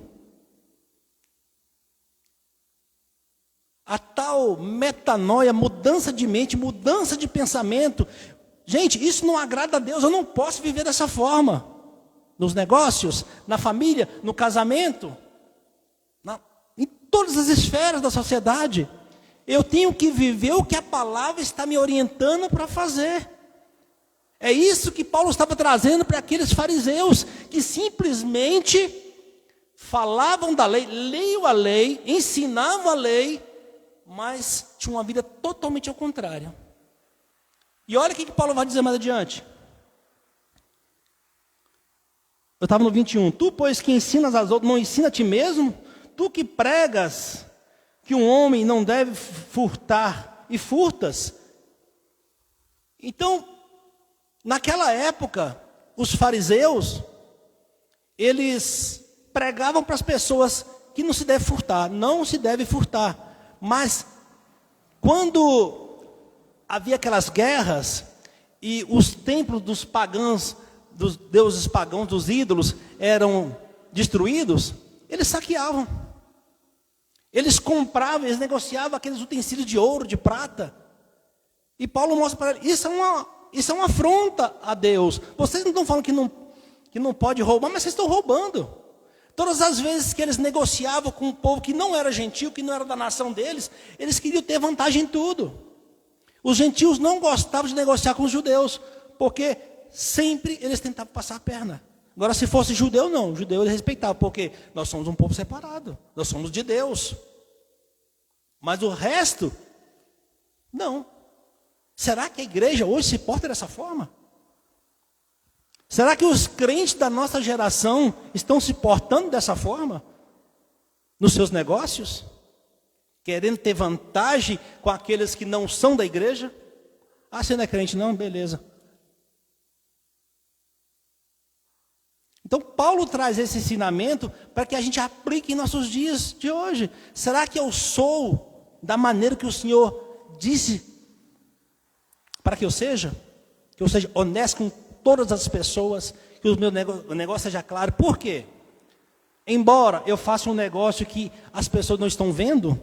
A tal metanoia, mudança de mente, mudança de pensamento. Gente, isso não agrada a Deus. Eu não posso viver dessa forma. Nos negócios, na família, no casamento, em todas as esferas da sociedade. Eu tenho que viver o que a palavra está me orientando para fazer. É isso que Paulo estava trazendo para aqueles fariseus que simplesmente falavam da lei, liam a lei, ensinavam a lei, mas tinham uma vida totalmente ao contrário. E olha o que Paulo vai dizer mais adiante. Eu estava no 21. Tu, pois, que ensinas aos outros, não ensina a ti mesmo? Tu que pregas que um homem não deve furtar e furtas. Então, naquela época, os fariseus, eles pregavam para as pessoas que não se deve furtar, não se deve furtar. Mas, quando havia aquelas guerras e os templos dos pagãos, dos deuses pagãos, dos ídolos, eram destruídos, eles saqueavam. Eles compravam, eles negociavam aqueles utensílios de ouro, de prata. E Paulo mostra para eles, isso é uma afronta a Deus. Vocês não estão falando que que não pode roubar, mas vocês estão roubando. Todas as vezes que eles negociavam com um povo que não era gentil, que não era da nação deles, eles queriam ter vantagem em tudo. Os gentios não gostavam de negociar com os judeus, porque sempre eles tentavam passar a perna. Agora, se fosse judeu, não. Judeu eles respeitavam, porque nós somos um povo separado. Nós somos de Deus. Mas o resto, não. Será que a igreja hoje se porta dessa forma? Será que os crentes da nossa geração estão se portando dessa forma? Nos seus negócios? Querendo ter vantagem com aqueles que não são da igreja? Ah, você não é crente não? Beleza. Então Paulo traz esse ensinamento para que a gente aplique em nossos dias de hoje. Será que eu sou da maneira que o Senhor disse para que eu seja? Que eu seja honesto com todas as pessoas, que o meu negócio seja claro. Por quê? Embora eu faça um negócio que as pessoas não estão vendo,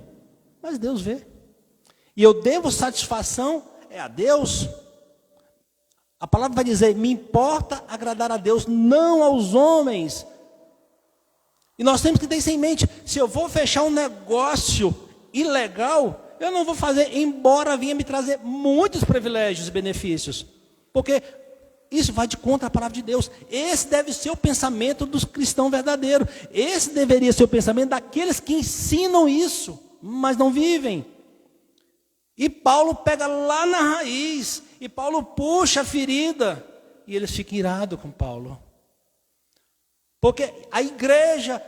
mas Deus vê. E eu devo satisfação a Deus. A palavra vai dizer, me importa agradar a Deus, não aos homens. E nós temos que ter isso em mente. Se eu vou fechar um negócio ilegal, eu não vou fazer, embora venha me trazer muitos privilégios e benefícios. Porque isso vai de contra a palavra de Deus. Esse deve ser o pensamento dos cristãos verdadeiros. Esse deveria ser o pensamento daqueles que ensinam isso, mas não vivem. E Paulo pega lá na raiz, e Paulo puxa a ferida, e eles ficam irados com Paulo. Porque a igreja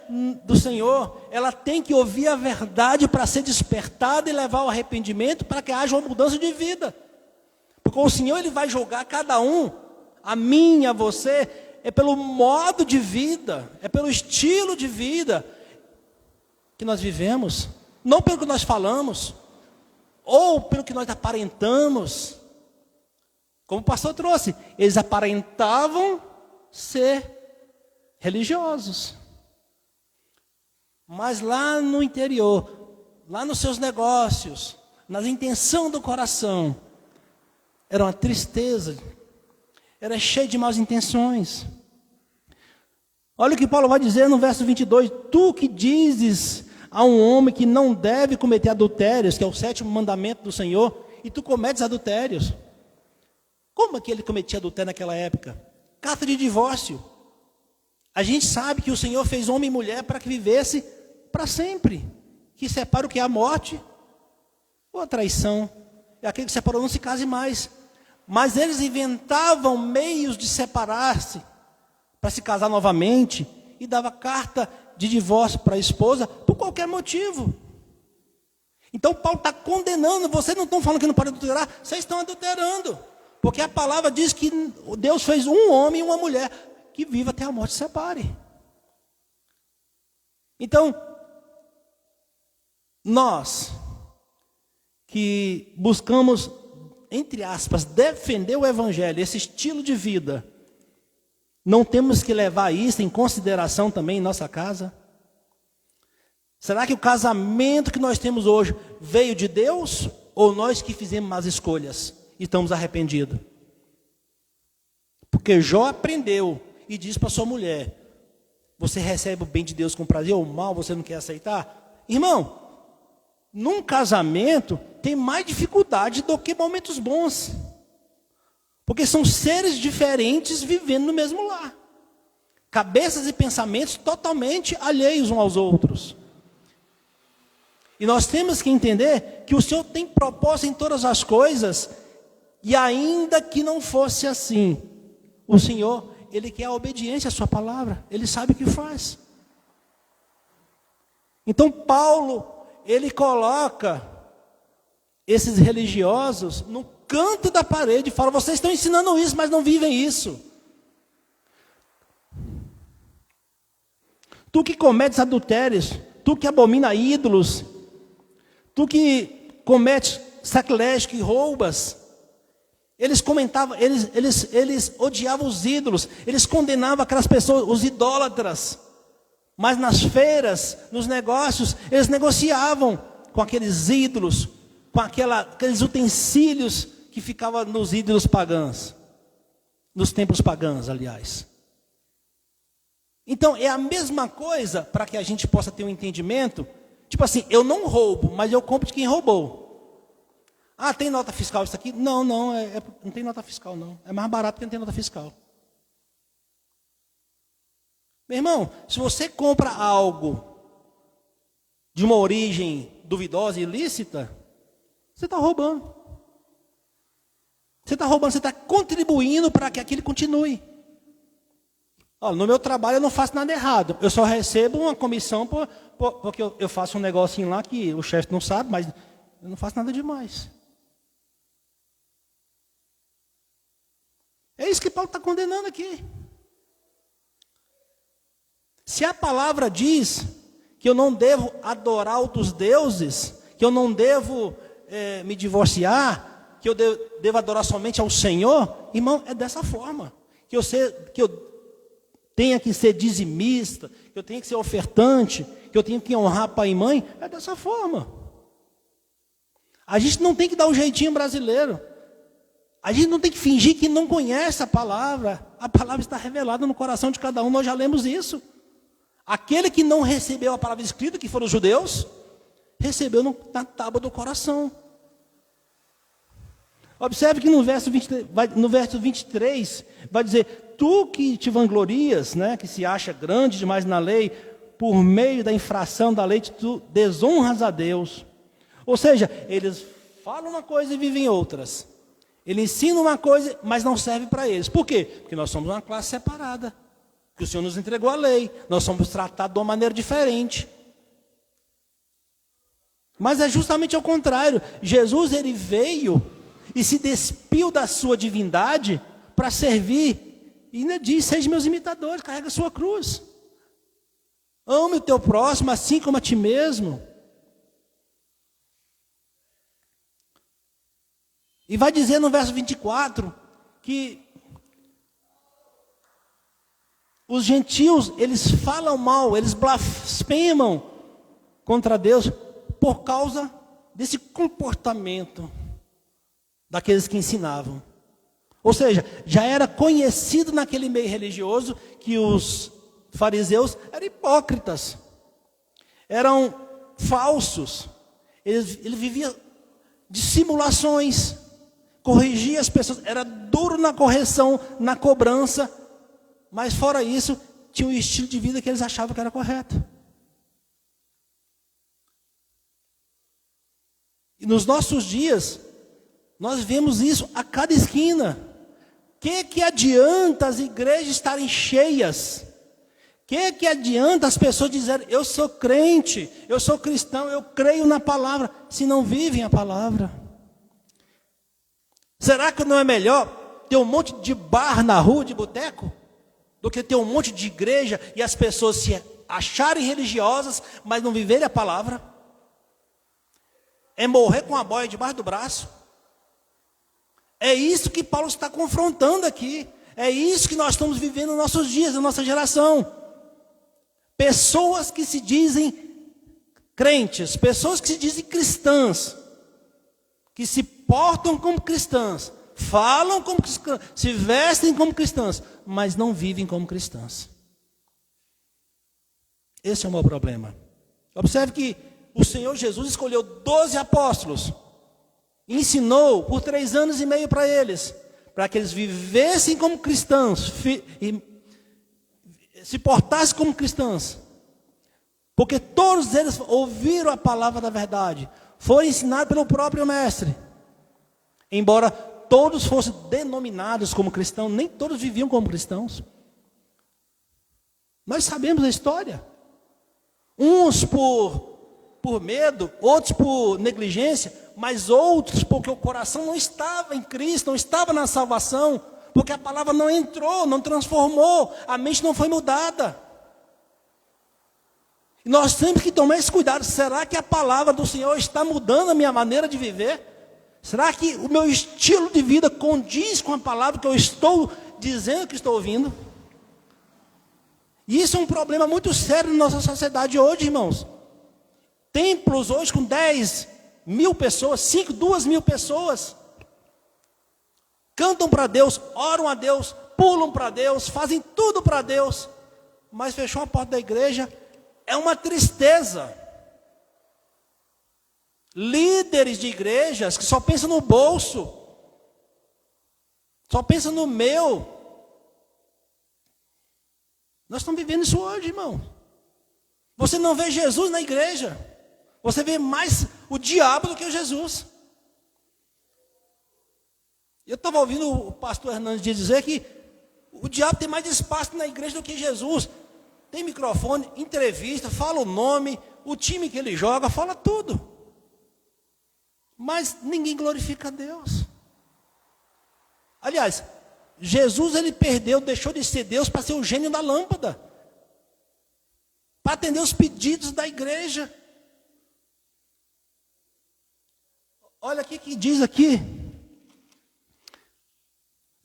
do Senhor, ela tem que ouvir a verdade para ser despertada e levar ao arrependimento, para que haja uma mudança de vida. Porque o Senhor, Ele vai julgar cada um, a mim, a você, é pelo modo de vida, é pelo estilo de vida que nós vivemos, não pelo que nós falamos, ou pelo que nós aparentamos. Como o pastor trouxe, eles aparentavam ser religiosos, mas lá no interior, lá nos seus negócios, nas intenções do coração, era uma tristeza, era cheio de más intenções. Olha o que Paulo vai dizer no verso 22, tu que dizes a um homem que não deve cometer adultérios, que é o 7º mandamento do Senhor, e tu cometes adultérios. Como é que ele cometia adultério naquela época? Carta de divórcio. A gente sabe que o Senhor fez homem e mulher para que vivesse para sempre. Que separa o que é a morte ou a traição. E aquele que separou não se case mais. Mas eles inventavam meios de separar-se para se casar novamente e dava carta de divórcio para a esposa por qualquer motivo. Então Paulo está condenando, vocês não estão falando que não pode adulterar, vocês estão adulterando. Porque a palavra diz que Deus fez um homem e uma mulher que viva até a morte se separe. Então, nós que buscamos, entre aspas, defender o evangelho, esse estilo de vida, não temos que levar isso em consideração também em nossa casa? Será que o casamento que nós temos hoje veio de Deus? Ou nós que fizemos más escolhas e estamos arrependidos? Porque Jó aprendeu e disse para sua mulher, você recebe o bem de Deus com prazer ou mal, você não quer aceitar? Irmão, num casamento tem mais dificuldade do que momentos bons. Porque são seres diferentes vivendo no mesmo lar. Cabeças e pensamentos totalmente alheios uns aos outros. E nós temos que entender que o Senhor tem propósito em todas as coisas. E ainda que não fosse assim, o Senhor, Ele quer a obediência à sua palavra. Ele sabe o que faz. Então Paulo, ele coloca esses religiosos no canto da parede e fala, vocês estão ensinando isso, mas não vivem isso. Tu que cometes adultérios, tu que abomina ídolos, tu que cometes sacrilégio, que roubas. Eles comentavam, eles odiavam os ídolos, eles condenavam aquelas pessoas, os idólatras. Mas nas feiras, nos negócios, eles negociavam com aqueles ídolos, com aqueles utensílios que ficavam nos ídolos pagãos, nos templos pagãos, aliás. Então, é a mesma coisa para que a gente possa ter um entendimento. Tipo assim, eu não roubo, mas eu compro de quem roubou. Ah, tem nota fiscal isso aqui? Não, não tem nota fiscal não. É mais barato que não tem nota fiscal. Meu irmão, se você compra algo de uma origem duvidosa e ilícita, você está roubando. Você está roubando, você está contribuindo para que aquilo continue. Olha, no meu trabalho eu não faço nada errado. Eu só recebo uma comissão porque eu faço um negocinho lá que o chefe não sabe, mas eu não faço nada demais. É isso que Paulo está condenando aqui. Se a palavra diz que eu não devo adorar outros deuses, que eu não devo me divorciar, que eu devo adorar somente ao Senhor, irmão, é dessa forma. Que eu tenha que ser dizimista, que eu tenha que ser ofertante, que eu tenha que honrar pai e mãe, é dessa forma. A gente não tem que dar um jeitinho brasileiro. A gente não tem que fingir que não conhece a palavra. A palavra está revelada no coração de cada um, nós já lemos isso. Aquele que não recebeu a palavra escrita, que foram os judeus, recebeu na tábua do coração. Observe que no verso 23 vai dizer: tu que te vanglorias, né, que se acha grande demais na lei, por meio da infração da lei, tu desonras a Deus. Ou seja, eles falam uma coisa e vivem outras. Eles ensinam uma coisa, mas não serve para eles. Por quê? Porque nós somos uma classe separada. Que o Senhor nos entregou a lei. Nós somos tratados de uma maneira diferente. Mas é justamente ao contrário. Jesus, ele veio e se despiu da sua divindade para servir. E ainda diz: seja meus imitadores, carrega a sua cruz. Ame o teu próximo assim como a ti mesmo. E vai dizer no verso 24 que os gentios, eles falam mal, eles blasfemam contra Deus por causa desse comportamento daqueles que ensinavam. Ou seja, já era conhecido naquele meio religioso que os fariseus eram hipócritas, eram falsos, eles viviam de simulações, corrigia as pessoas, era duro na correção, na cobrança, mas fora isso, tinha um estilo de vida que eles achavam que era correto. E nos nossos dias, nós vemos isso a cada esquina. Que adianta as igrejas estarem cheias? Que adianta as pessoas dizerem: eu sou crente, eu sou cristão, eu creio na palavra, se não vivem a palavra? Será que não é melhor ter um monte de bar na rua, de boteco, do que ter um monte de igreja e as pessoas se acharem religiosas, mas não viverem a palavra? É morrer com a boia debaixo do braço. É isso que Paulo está confrontando aqui. É isso que nós estamos vivendo nos nossos dias, na nossa geração. Pessoas que se dizem crentes, pessoas que se dizem cristãs, que se portam como cristãs, falam como cristãs, se vestem como cristãs, mas não vivem como cristãs. Esse é o meu problema. Observe que o Senhor Jesus escolheu 12 apóstolos, ensinou por 3 anos e meio para eles, para que eles vivessem como cristãos, e se portassem como cristãos, porque todos eles ouviram a palavra da verdade, foram ensinados pelo próprio mestre. Embora todos fossem denominados como cristãos, nem todos viviam como cristãos. Nós sabemos a história. Uns por medo, outros por negligência, mas outros porque o coração não estava em Cristo, não estava na salvação, porque a palavra não entrou, não transformou, a mente não foi mudada. E nós temos que tomar esse cuidado. Será que a palavra do Senhor está mudando a minha maneira de viver? Será que o meu estilo de vida condiz com a palavra que eu estou dizendo que estou ouvindo? E isso é um problema muito sério na nossa sociedade hoje, irmãos. Templos hoje com 10 mil pessoas, 2 mil pessoas, cantam para Deus, oram a Deus, pulam para Deus, fazem tudo para Deus, mas fechou a porta da igreja. É uma tristeza. Líderes de igrejas que só pensam no bolso, só pensam no meu. Nós estamos vivendo isso hoje, irmão. Você não vê Jesus na igreja, você vê mais o diabo do que o Jesus. Eu estava ouvindo o pastor Hernandes dizer que o diabo tem mais espaço na igreja do que Jesus. Tem microfone, entrevista, fala o nome, o time que ele joga, fala tudo. Mas ninguém glorifica a Deus. Aliás, Jesus ele deixou de ser Deus para ser o gênio da lâmpada, para atender os pedidos da igreja. Olha aqui que diz aqui,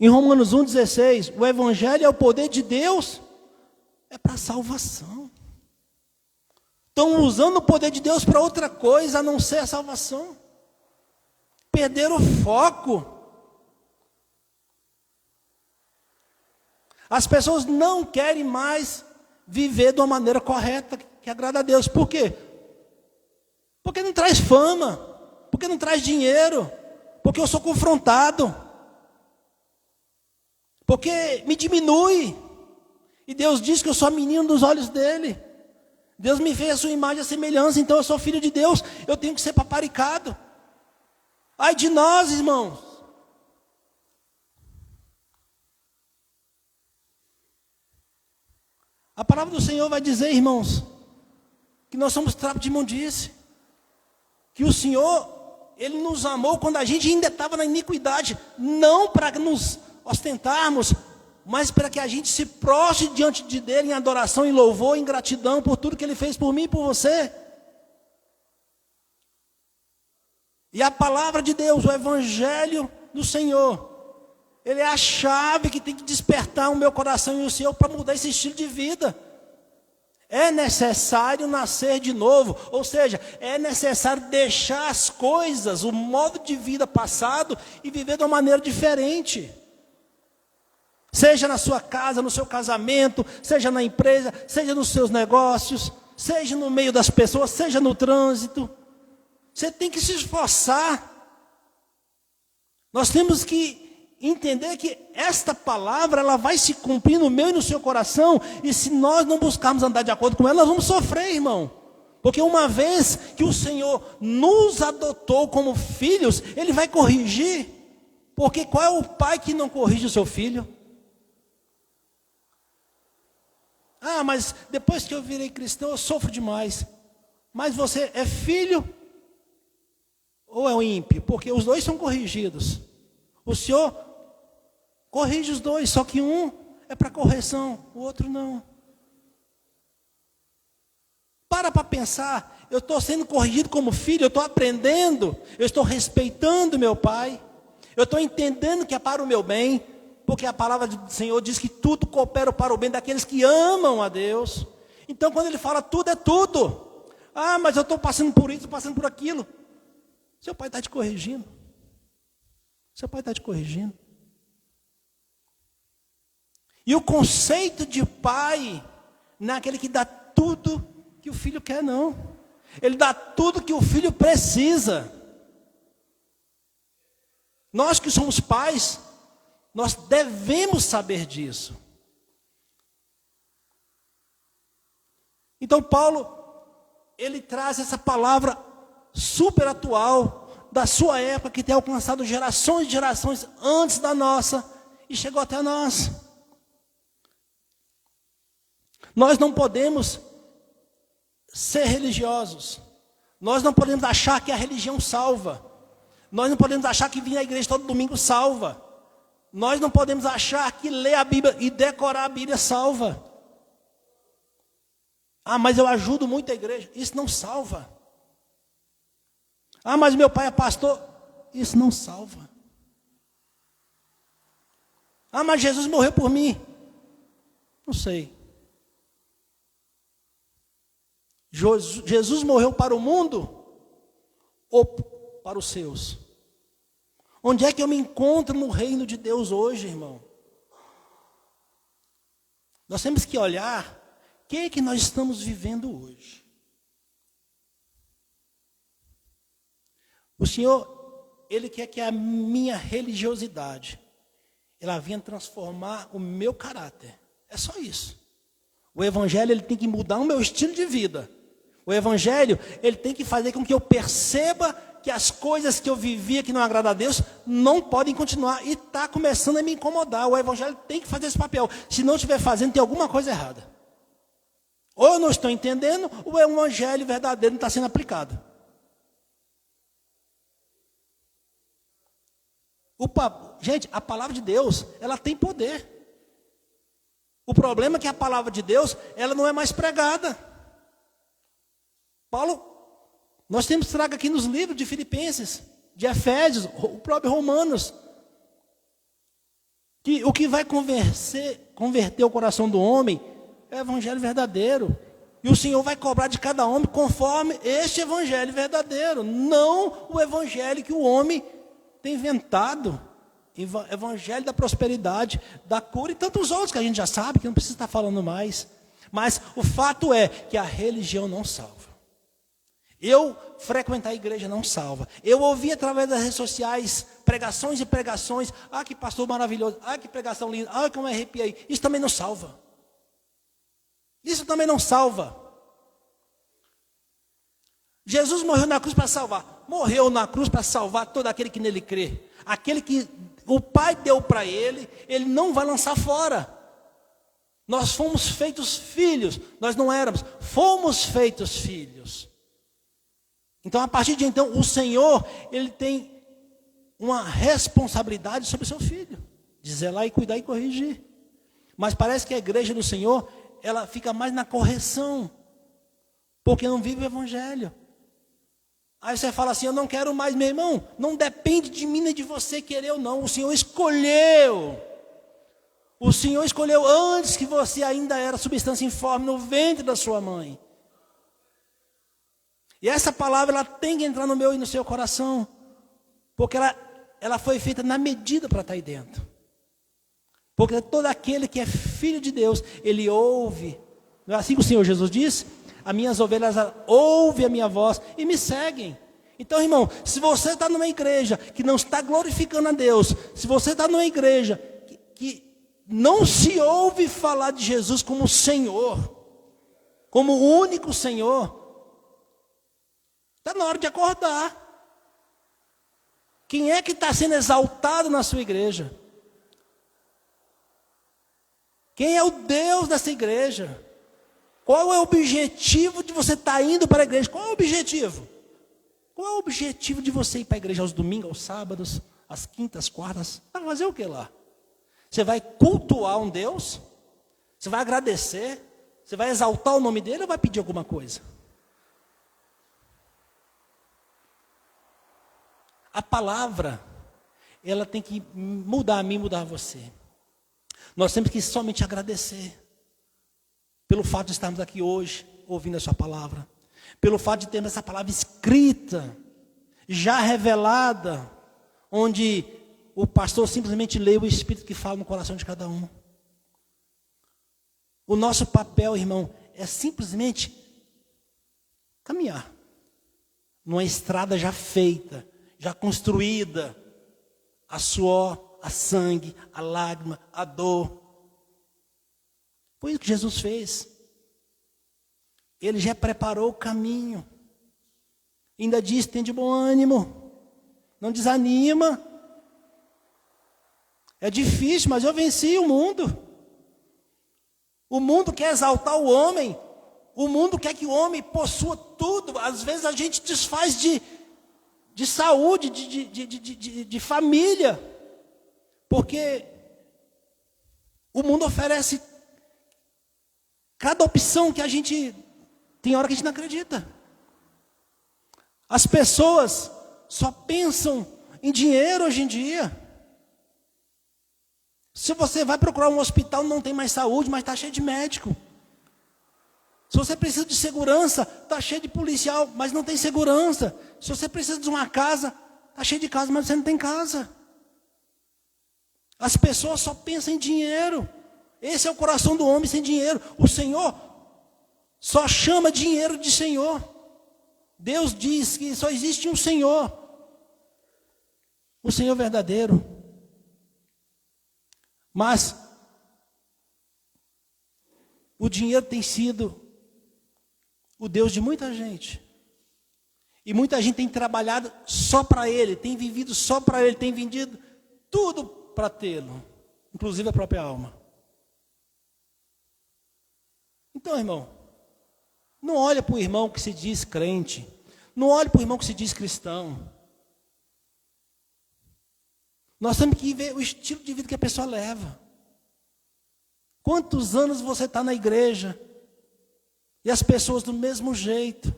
em Romanos 1,16, o evangelho é o poder de Deus, é para salvação. Estão usando o poder de Deus para outra coisa, a não ser a salvação. Perderam o foco. As pessoas não querem mais viver de uma maneira correta, que agrada a Deus. Por quê? Porque não traz fama, porque não traz dinheiro, porque eu sou confrontado, porque me diminui. E Deus diz que eu sou menino dos olhos dele. Deus me fez a sua imagem e a semelhança, então eu sou filho de Deus, eu tenho que ser paparicado. Ai de nós, irmãos. A palavra do Senhor vai dizer, irmãos, que nós somos trapo de imundície. Que o Senhor, Ele nos amou quando a gente ainda estava na iniquidade. Não para nos ostentarmos, mas para que a gente se prostre diante de Dele em adoração, em louvor, em gratidão por tudo que Ele fez por mim e por você. E a palavra de Deus, o evangelho do Senhor, ele é a chave que tem que despertar o meu coração e o seu para mudar esse estilo de vida. É necessário nascer de novo, ou seja, é necessário deixar as coisas, o modo de vida passado e viver de uma maneira diferente. Seja na sua casa, no seu casamento, seja na empresa, seja nos seus negócios, seja no meio das pessoas, seja no trânsito. Você tem que se esforçar. Nós temos que entender que esta palavra ela vai se cumprir no meu e no seu coração, e se nós não buscarmos andar de acordo com ela, nós vamos sofrer, irmão. Porque uma vez que o Senhor nos adotou como filhos, Ele vai corrigir. Porque qual é o pai que não corrige o seu filho? Ah, mas depois que eu virei cristão, eu sofro demais. Mas você é filho ou é um ímpio? Porque os dois são corrigidos. O Senhor corrige os dois, só que um é para correção, o outro não. Para pensar, eu estou sendo corrigido como filho, eu estou aprendendo, eu estou respeitando meu pai, eu estou entendendo que é para o meu bem, porque a palavra do Senhor diz que tudo coopera para o bem daqueles que amam a Deus. Então quando Ele fala tudo, é tudo. Ah, mas eu estou passando por isso, passando por aquilo. Seu pai está te corrigindo. Seu pai está te corrigindo. E o conceito de pai não é aquele que dá tudo que o filho quer, não. Ele dá tudo que o filho precisa. Nós que somos pais, nós devemos saber disso. Então Paulo, ele traz essa palavra super atual, da sua época, que tem alcançado gerações e gerações antes da nossa, e chegou até nós. Nós não podemos ser religiosos. Nós não podemos achar que a religião salva. Nós não podemos achar que vir à igreja todo domingo salva. Nós não podemos achar que ler a Bíblia e decorar a Bíblia salva. Ah, mas eu ajudo muito a igreja. Isso não salva. Ah, mas meu pai é pastor. Isso não salva. Ah, mas Jesus morreu por mim. Não sei. Jesus morreu para o mundo ou para os seus? Onde é que eu me encontro no reino de Deus hoje, irmão? Nós temos que olhar que nós estamos vivendo hoje? O Senhor, Ele quer que a minha religiosidade, ela venha transformar o meu caráter. É só isso. O Evangelho, ele tem que mudar o meu estilo de vida. O Evangelho, ele tem que fazer com que eu perceba que as coisas que eu vivia que não agradam a Deus, não podem continuar. E está começando a me incomodar. O Evangelho tem que fazer esse papel. Se não estiver fazendo, tem alguma coisa errada. Ou eu não estou entendendo, ou o Evangelho verdadeiro não está sendo aplicado. Gente, a palavra de Deus, ela tem poder. O problema é que a palavra de Deus, ela não é mais pregada. Paulo, nós temos trago aqui nos livros de Filipenses, de Efésios, o próprio Romanos, que o que vai converter o coração do homem é o evangelho verdadeiro. E o Senhor vai cobrar de cada homem conforme este evangelho verdadeiro, não o evangelho que o homem tem inventado. Evangelho da prosperidade, da cura e tantos outros que a gente já sabe, que não precisa estar falando mais. Mas o fato é que a religião não salva. Eu frequentar a igreja não salva. Eu ouvi através das redes sociais pregações e pregações. Ah, que pastor maravilhoso. Ah, que pregação linda. Ah, como eu arrepiei. Isso também não salva. Isso também não salva. Jesus morreu na cruz para salvar. Morreu na cruz para salvar todo aquele que nele crê. Aquele que o Pai deu para ele, ele não vai lançar fora. Nós fomos feitos filhos. Nós não éramos. Fomos feitos filhos. Então, a partir de então, o Senhor, ele tem uma responsabilidade sobre o seu filho. De zelar e cuidar e corrigir. Mas parece que a igreja do Senhor, ela fica mais na correção. Porque não vive o evangelho. Aí você fala assim, eu não quero mais, meu irmão. Não depende de mim nem de você querer ou não. O Senhor escolheu. O Senhor escolheu antes que você ainda era substância informe no ventre da sua mãe. E essa palavra, ela tem que entrar no meu e no seu coração. Porque ela foi feita na medida para estar aí dentro. Porque todo aquele que é filho de Deus, ele ouve. Não é assim que o Senhor Jesus disse? As minhas ovelhas ouvem a minha voz e me seguem. Então, irmão, se você está numa igreja que não está glorificando a Deus, se você está numa igreja que não se ouve falar de Jesus como Senhor, como o único Senhor, está na hora de acordar. Quem é que está sendo exaltado na sua igreja? Quem é o Deus dessa igreja? Qual é o objetivo de você estar indo para a igreja? Qual é o objetivo? Qual é o objetivo de você ir para a igreja aos domingos, aos sábados, às quintas, quartas? Vai fazer o que lá? Você vai cultuar um Deus? Você vai agradecer? Você vai exaltar o nome dele ou vai pedir alguma coisa? A palavra, ela tem que mudar a mim, mudar a você. Nós temos que somente agradecer. Pelo fato de estarmos aqui hoje, ouvindo a sua palavra. Pelo fato de termos essa palavra escrita, já revelada, onde o pastor simplesmente lê o Espírito que fala no coração de cada um. O nosso papel, irmão, é simplesmente caminhar. Numa estrada já feita, já construída, a suor, a sangue, a lágrima, a dor. Foi isso que Jesus fez. Ele já preparou o caminho. Ainda diz, tem de bom ânimo. Não desanima. É difícil, mas eu venci o mundo. O mundo quer exaltar o homem. O mundo quer que o homem possua tudo. Às vezes a gente desfaz de saúde, de família. Porque o mundo oferece cada opção que a gente... Tem hora que a gente não acredita. As pessoas só pensam em dinheiro hoje em dia. Se você vai procurar um hospital, não tem mais saúde, mas está cheio de médico. Se você precisa de segurança, está cheio de policial, mas não tem segurança. Se você precisa de uma casa, está cheio de casa, mas você não tem casa. As pessoas só pensam em dinheiro. Esse é o coração do homem sem dinheiro. O Senhor só chama dinheiro de Senhor. Deus diz que só existe um Senhor, o Senhor verdadeiro. Mas o dinheiro tem sido o Deus de muita gente. E muita gente tem trabalhado só para ele, tem vivido só para ele, tem vendido tudo para tê-lo, inclusive a própria alma. Então, irmão, não olha para o irmão que se diz crente, não olhe para o irmão que se diz cristão. Nós temos que ver o estilo de vida que a pessoa leva. Quantos anos você está na igreja e as pessoas do mesmo jeito?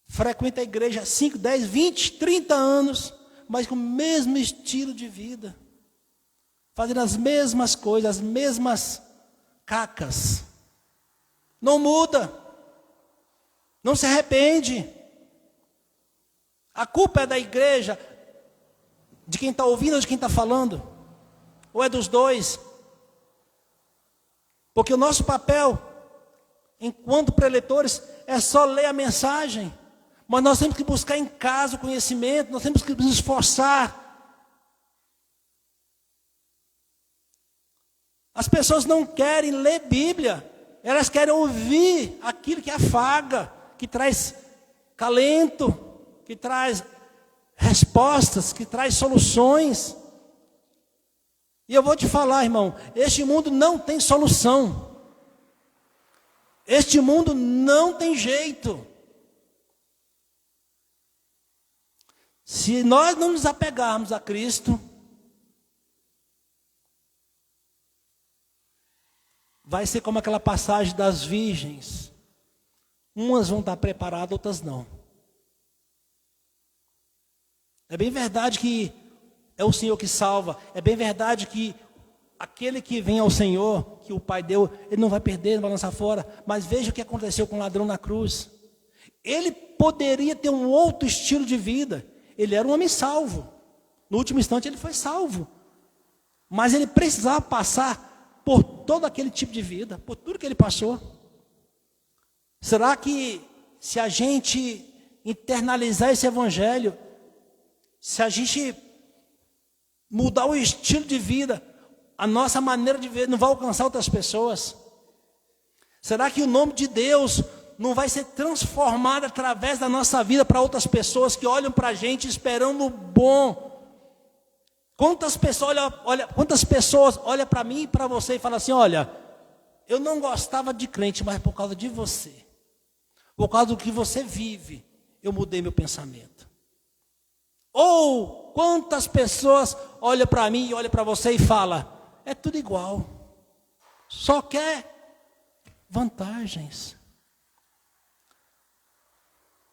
Frequenta a igreja há 5, 10, 20, 30 anos, mas com o mesmo estilo de vida. Fazendo as mesmas coisas, as mesmas cacas. Não muda. Não se arrepende. A culpa é da igreja, de quem está ouvindo ou de quem está falando? Ou é dos dois? Porque o nosso papel, enquanto preletores, é só ler a mensagem. Mas nós temos que buscar em casa o conhecimento, nós temos que nos esforçar. As pessoas não querem ler Bíblia, elas querem ouvir aquilo que afaga, que traz calento, que traz respostas, que traz soluções. E eu vou te falar, irmão, este mundo não tem solução. Este mundo não tem jeito. Se nós não nos apegarmos a Cristo, vai ser como aquela passagem das virgens. Umas vão estar preparadas, outras não. É bem verdade que é o Senhor que salva. É bem verdade que aquele que vem ao Senhor, que o Pai deu, ele não vai perder, não vai lançar fora. Mas veja o que aconteceu com o ladrão na cruz. Ele poderia ter um outro estilo de vida. Ele era um homem salvo. No último instante ele foi salvo. Mas ele precisava passar por todo aquele tipo de vida, por tudo que ele passou. Será que se a gente internalizar esse evangelho, se a gente mudar o estilo de vida, a nossa maneira de ver não vai alcançar outras pessoas? Será que o nome de Deus não vai ser transformado através da nossa vida para outras pessoas que olham para a gente esperando o bom? Quantas pessoas olham para mim e para você e falam assim: olha, eu não gostava de crente, mas por causa de você, por causa do que você vive, eu mudei meu pensamento. Ou quantas pessoas olham para mim e olham para você e falam: é tudo igual, só quer vantagens.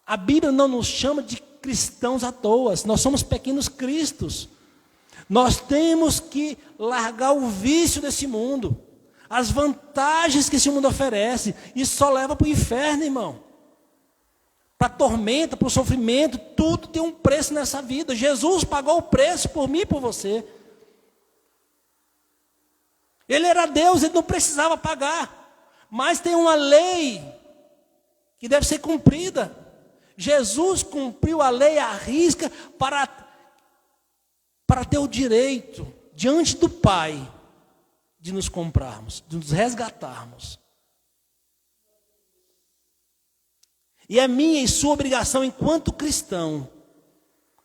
A Bíblia não nos chama de cristãos à toa, nós somos pequenos cristos. Nós temos que largar o vício desse mundo, as vantagens que esse mundo oferece. Isso só leva para o inferno, irmão. Para a tormenta, para o sofrimento, tudo tem um preço nessa vida. Jesus pagou o preço por mim e por você. Ele era Deus, ele não precisava pagar. Mas tem uma lei que deve ser cumprida. Jesus cumpriu a lei à risca para ter o direito, diante do Pai, de nos comprarmos, de nos resgatarmos. E é minha e sua obrigação, enquanto cristão,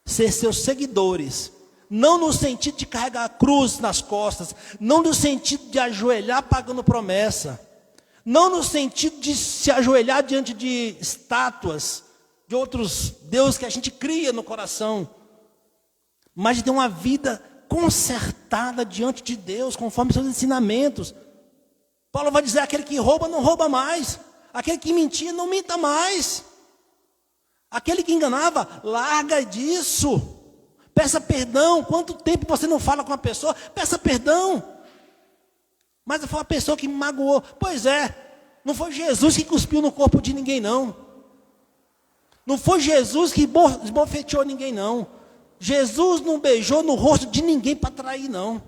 ser seus seguidores. Não no sentido de carregar a cruz nas costas, não no sentido de ajoelhar pagando promessa, não no sentido de se ajoelhar diante de estátuas, de outros deuses que a gente cria no coração, mas de ter uma vida consertada diante de Deus, conforme seus ensinamentos. Paulo vai dizer: aquele que rouba, não rouba mais. Aquele que mentia, não minta mais. Aquele que enganava, larga disso. Peça perdão. Quanto tempo você não fala com a pessoa? Peça perdão. Mas foi uma pessoa que me magoou. Pois é, não foi Jesus que cuspiu no corpo de ninguém, não. Não foi Jesus que esbofeteou ninguém, não. Jesus não beijou no rosto de ninguém para trair, não.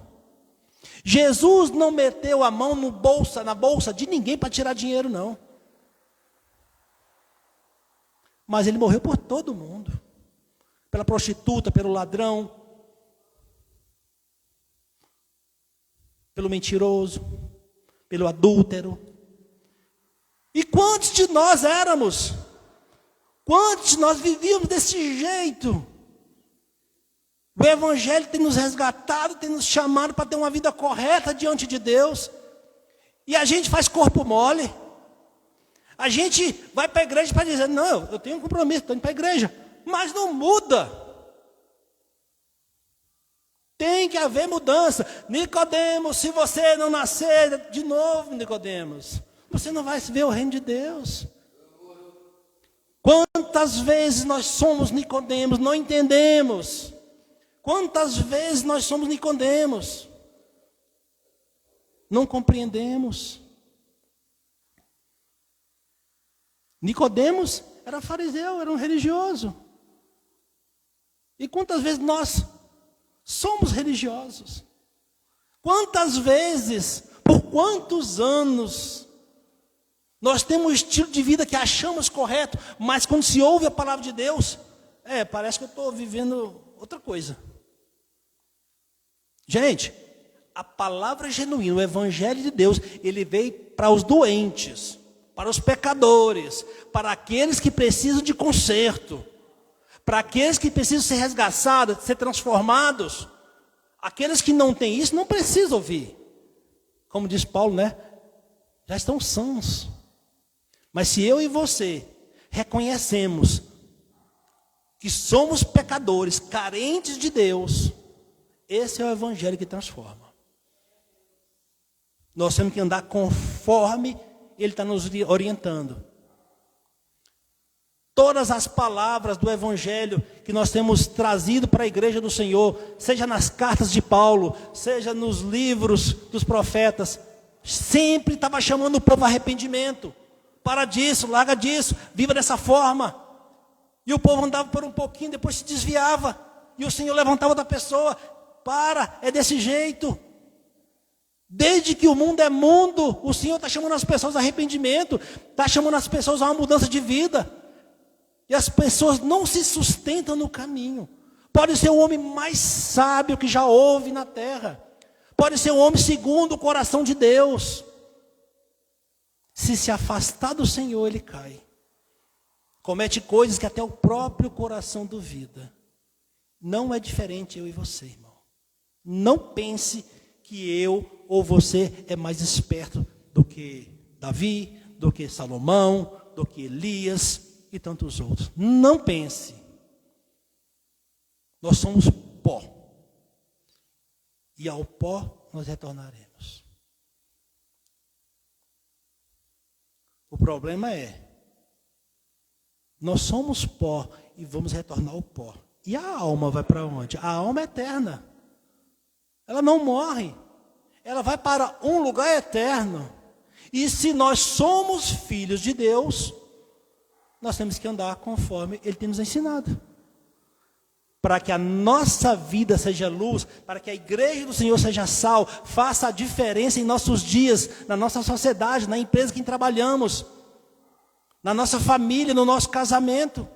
Jesus não meteu a mão na bolsa de ninguém para tirar dinheiro, não. Mas ele morreu por todo mundo. Pela prostituta, pelo ladrão, pelo mentiroso, pelo adúltero. E quantos de nós éramos? Quantos de nós vivíamos desse jeito? O Evangelho tem nos resgatado, tem nos chamado para ter uma vida correta diante de Deus. E a gente faz corpo mole. A gente vai para a igreja para dizer, não, eu tenho um compromisso, estou indo para a igreja. Mas não muda. Tem que haver mudança. Nicodemos, se você não nascer de novo, Nicodemos, você não vai ver o reino de Deus. Quantas vezes nós somos Nicodemos, não entendemos. Quantas vezes nós somos Nicodemos, não compreendemos. Nicodemos era fariseu, era um religioso. E quantas vezes nós somos religiosos? Quantas vezes, por quantos anos, nós temos um estilo de vida que achamos correto, mas quando se ouve a palavra de Deus, parece que eu estou vivendo outra coisa. Gente, a palavra genuína, o Evangelho de Deus, ele veio para os doentes, para os pecadores, para aqueles que precisam de conserto, para aqueles que precisam ser resgatados, ser transformados. Aqueles que não têm isso não precisam ouvir. Como diz Paulo, né? Já estão sãos. Mas se eu e você reconhecemos que somos pecadores, carentes de Deus, esse é o Evangelho que transforma. Nós temos que andar conforme Ele está nos orientando. Todas as palavras do Evangelho que nós temos trazido para a igreja do Senhor, seja nas cartas de Paulo, seja nos livros dos profetas, sempre estava chamando o povo a arrependimento. Para disso, larga disso, viva dessa forma. E o povo andava por um pouquinho, depois se desviava. E o Senhor levantava outra pessoa. É desse jeito. Desde que o mundo é mundo, o Senhor está chamando as pessoas a arrependimento, está chamando as pessoas a uma mudança de vida. E as pessoas não se sustentam no caminho. Pode ser o homem mais sábio que já houve na terra. Pode ser o homem segundo o coração de Deus. Se afastar do Senhor, ele cai. Comete coisas que até o próprio coração duvida. Não é diferente eu e você, irmão. Não pense que eu ou você é mais esperto do que Davi, do que Salomão, do que Elias e tantos outros. Não pense. Nós somos pó. E ao pó nós retornaremos. O problema é, nós somos pó e vamos retornar ao pó. E a alma vai para onde? A alma é eterna. Ela não morre. Ela vai para um lugar eterno. E se nós somos filhos de Deus, nós temos que andar conforme Ele tem nos ensinado. Para que a nossa vida seja luz, para que a igreja do Senhor seja sal, faça a diferença em nossos dias, na nossa sociedade, na empresa que trabalhamos, na nossa família, no nosso casamento.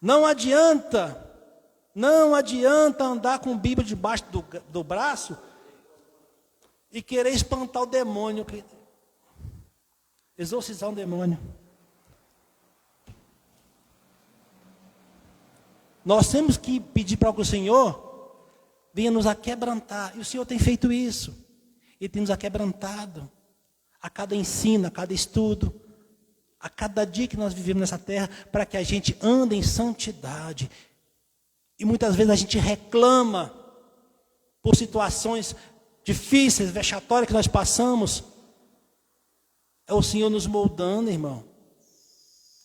Não adianta andar com Bíblia debaixo do braço e querer espantar o demônio, exorcizar um demônio. Nós temos que pedir para que o Senhor venha nos aquebrantar. E o Senhor tem feito isso. Ele tem nos aquebrantado. A cada ensino, a cada estudo, a cada dia que nós vivemos nessa terra, para que a gente ande em santidade. E muitas vezes a gente reclama por situações difíceis, vexatórias que nós passamos. É o Senhor nos moldando, irmão.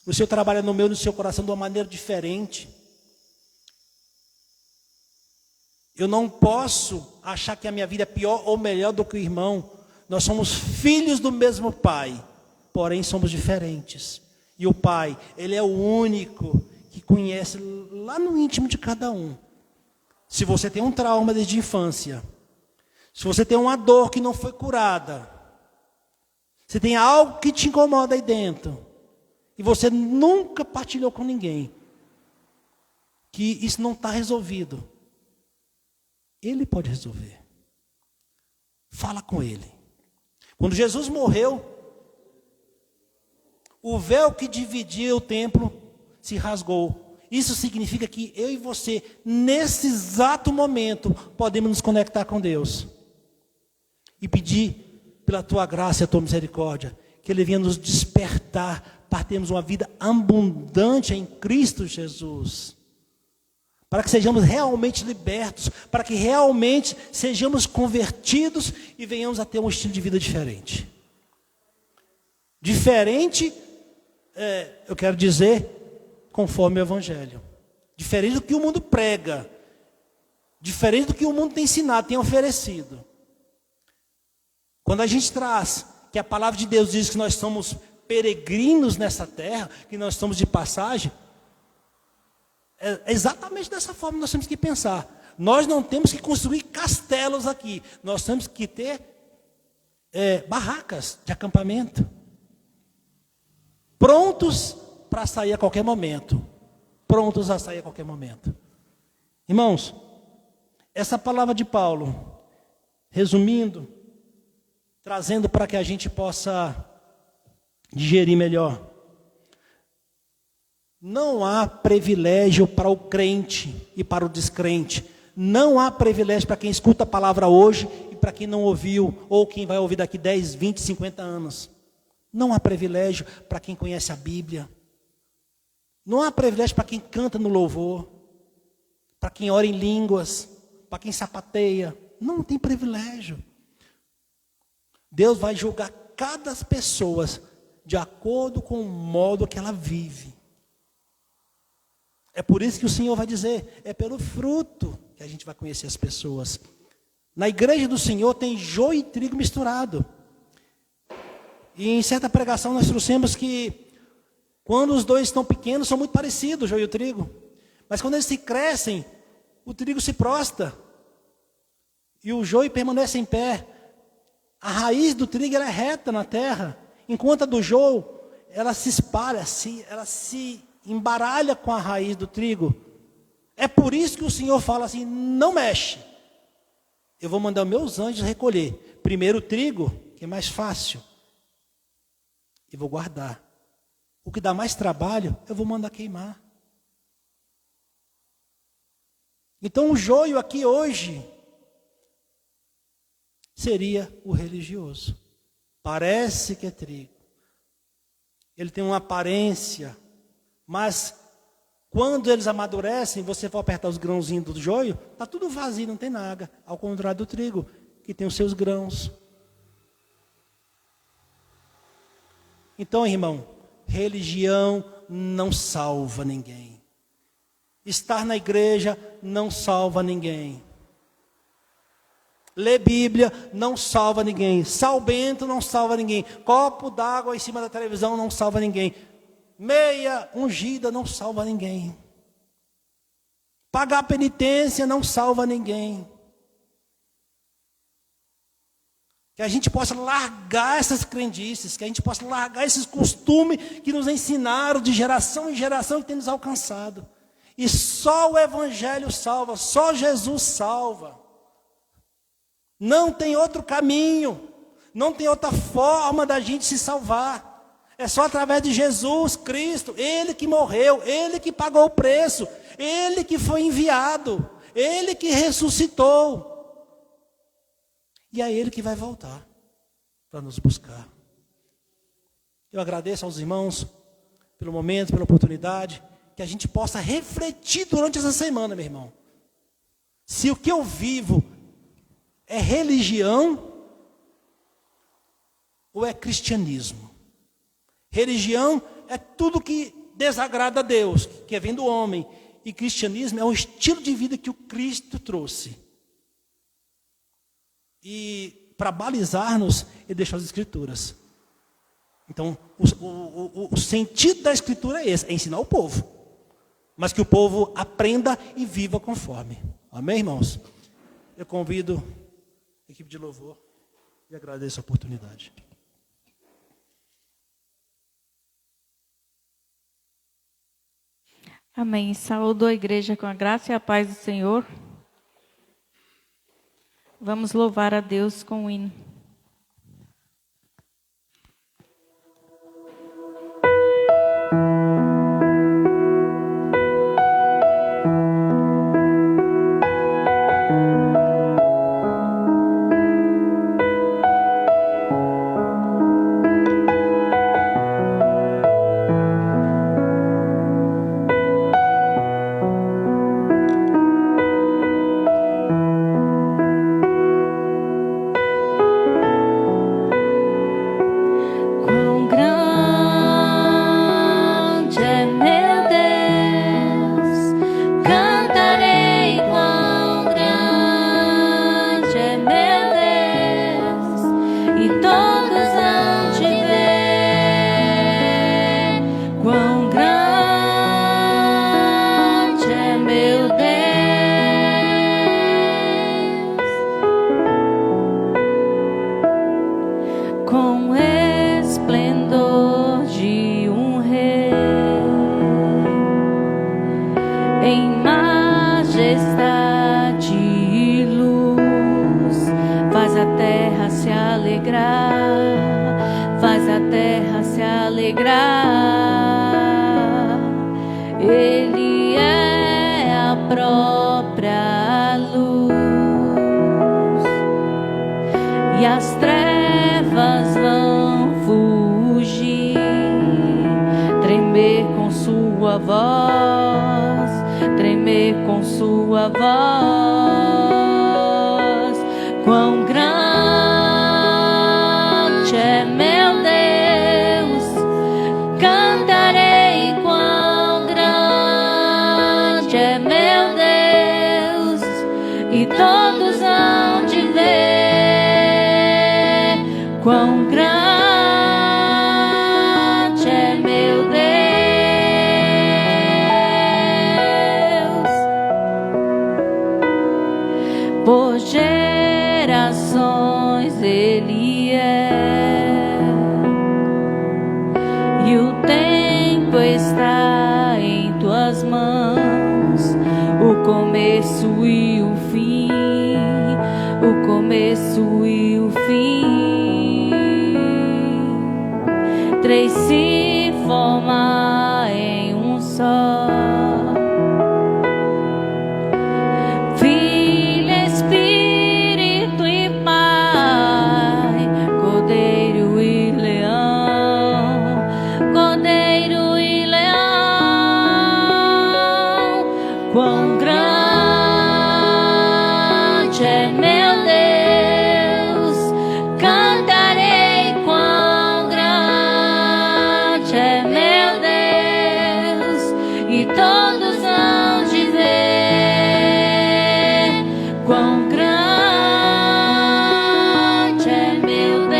O Senhor trabalha no meu e no seu coração de uma maneira diferente. Eu não posso achar que a minha vida é pior ou melhor do que o irmão. Nós somos filhos do mesmo Pai, porém somos diferentes. E o Pai, Ele é o único que conhece lá no íntimo de cada um Se você tem um trauma desde a infância, se você tem uma dor que não foi curada, se tem algo que te incomoda aí dentro, e você nunca partilhou com ninguém, que isso não está resolvido, Ele pode resolver. Fala com Ele. Quando Jesus morreu, o véu que dividia o templo se rasgou. Isso significa que eu e você, nesse exato momento, podemos nos conectar com Deus. E pedir pela tua graça e a tua misericórdia, que Ele venha nos despertar para termos uma vida abundante em Cristo Jesus. Para que sejamos realmente libertos, para que realmente sejamos convertidos e venhamos a ter um estilo de vida diferente. Diferente, eu quero dizer, conforme o Evangelho. Diferente do que o mundo prega. Diferente do que o mundo tem ensinado, tem oferecido. Quando a gente traz que a palavra de Deus diz que nós somos peregrinos nessa terra, que nós estamos de passagem, é exatamente dessa forma que nós temos que pensar. Nós não temos que construir castelos aqui. Nós temos que ter barracas de acampamento. Prontos para sair a qualquer momento. Prontos a sair a qualquer momento. Irmãos, essa palavra de Paulo, resumindo, trazendo para que a gente possa digerir melhor. Não há privilégio para o crente e para o descrente. Não há privilégio para quem escuta a palavra hoje e para quem não ouviu, ou quem vai ouvir daqui 10, 20, 50 anos. Não há privilégio para quem conhece a Bíblia. Não há privilégio para quem canta no louvor, para quem ora em línguas, para quem sapateia. Não tem privilégio. Deus vai julgar cada pessoa de acordo com o modo que ela vive. É por isso que o Senhor vai dizer, é pelo fruto que a gente vai conhecer as pessoas. Na igreja do Senhor tem joio e trigo misturado. E em certa pregação nós trouxemos que quando os dois estão pequenos são muito parecidos, o joio e o trigo. Mas quando eles se crescem, o trigo se prostra. E o joio permanece em pé. A raiz do trigo ela é reta na terra. Enquanto a do joio, ela se espalha, ela se embaralha com a raiz do trigo. É por isso que o Senhor fala assim, não mexe. Eu vou mandar meus anjos recolher. Primeiro o trigo, que é mais fácil. E vou guardar. O que dá mais trabalho, eu vou mandar queimar. Então o joio aqui hoje seria o religioso. Parece que é trigo. Ele tem uma aparência, mas quando eles amadurecem, você for apertar os grãozinhos do joio, está tudo vazio, não tem nada. Ao contrário do trigo, que tem os seus grãos. Então, irmão, religião não salva ninguém. Estar na igreja não salva ninguém. Ler Bíblia não salva ninguém. Sal bento não salva ninguém. Copo d'água em cima da televisão não salva ninguém. Meia ungida não salva ninguém. Pagar penitência não salva ninguém. Que a gente possa largar essas crendices, que a gente possa largar esses costumes que nos ensinaram de geração em geração que tem nos alcançado. E só o Evangelho salva, só Jesus salva. Não tem outro caminho, não tem outra forma da gente se salvar. É só através de Jesus Cristo, Ele que morreu, Ele que pagou o preço, Ele que foi enviado, Ele que ressuscitou. E é Ele que vai voltar para nos buscar. Eu agradeço aos irmãos pelo momento, pela oportunidade, que a gente possa refletir durante essa semana, meu irmão. Se o que eu vivo é religião ou é cristianismo? Religião é tudo que desagrada a Deus, que vem do homem. E cristianismo é um estilo de vida que o Cristo trouxe. E para balizar-nos, ele deixou as Escrituras. Então, o sentido da Escritura é esse, é ensinar o povo. Mas que o povo aprenda e viva conforme. Amém, irmãos? Eu convido a equipe de louvor e agradeço a oportunidade. Amém. Saúdo a igreja com a graça e a paz do Senhor. Vamos louvar a Deus com o hino. Ele é a própria luz, e as trevas vão fugir, tremer com sua voz, tremer com sua voz. Quão grande é meu Deus, cantarei quão grande é meu Deus, e todos hão de ver quão grande é meu Deus. Por gerações Ele é, e o tempo está em tuas mãos, o começo e o fim, o começo e o fim. Três se formam em um só. Quão grande é meu Deus, cantarei quão grande é meu Deus, e todos hão de ver quão grande é meu Deus.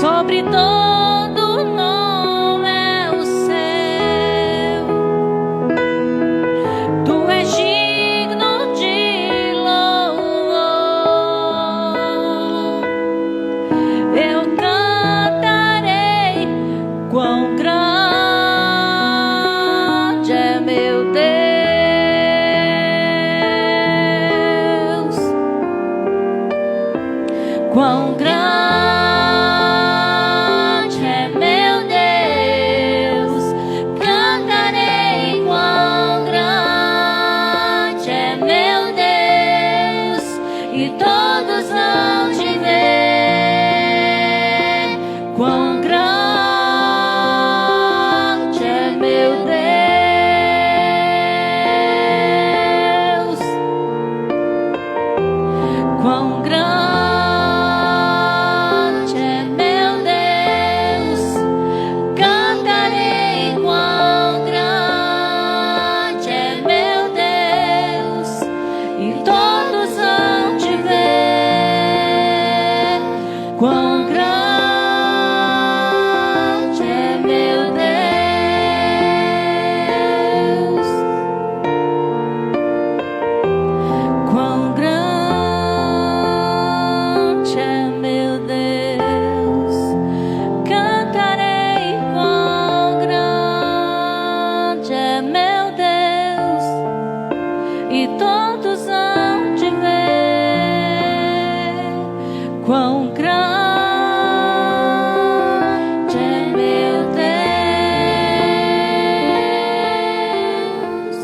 Sobre todo quão grande é meu Deus, quão grande é meu Deus, cantarei quão grande é meu Deus, e todos hão de ver quão grande quão grande é meu Deus, cantarei quão grande é meu Deus, e todos hão de ver quão grande é meu Deus. coração te ver, quão grande é meu Deus.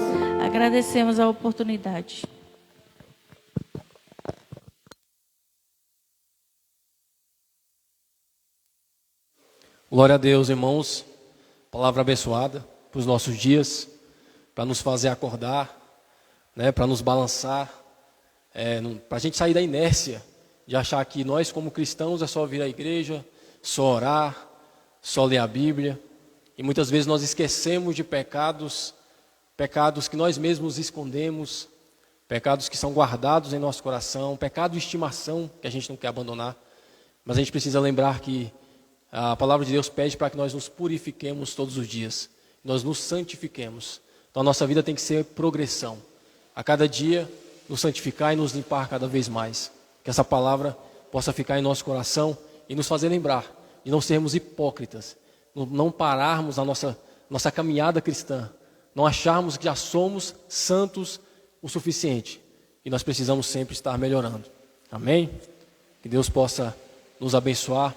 Agradecemos a oportunidade. Glória a Deus, irmãos. Palavra abençoada para os nossos dias, para nos fazer acordar, né, para nos balançar, para a gente sair da inércia de achar que nós, como cristãos, é só vir à igreja, só orar, só ler a Bíblia. E muitas vezes nós esquecemos de pecados que nós mesmos escondemos, pecados que são guardados em nosso coração, pecado de estimação que a gente não quer abandonar. Mas a gente precisa lembrar que a palavra de Deus pede para que nós nos purifiquemos todos os dias, nós nos santifiquemos. Então a nossa vida tem que ser progressão. A cada dia nos santificar e nos limpar cada vez mais. Que essa palavra possa ficar em nosso coração e nos fazer lembrar de não sermos hipócritas, não pararmos a nossa caminhada cristã, não acharmos que já somos santos o suficiente. E nós precisamos sempre estar melhorando. Amém? Que Deus possa nos abençoar.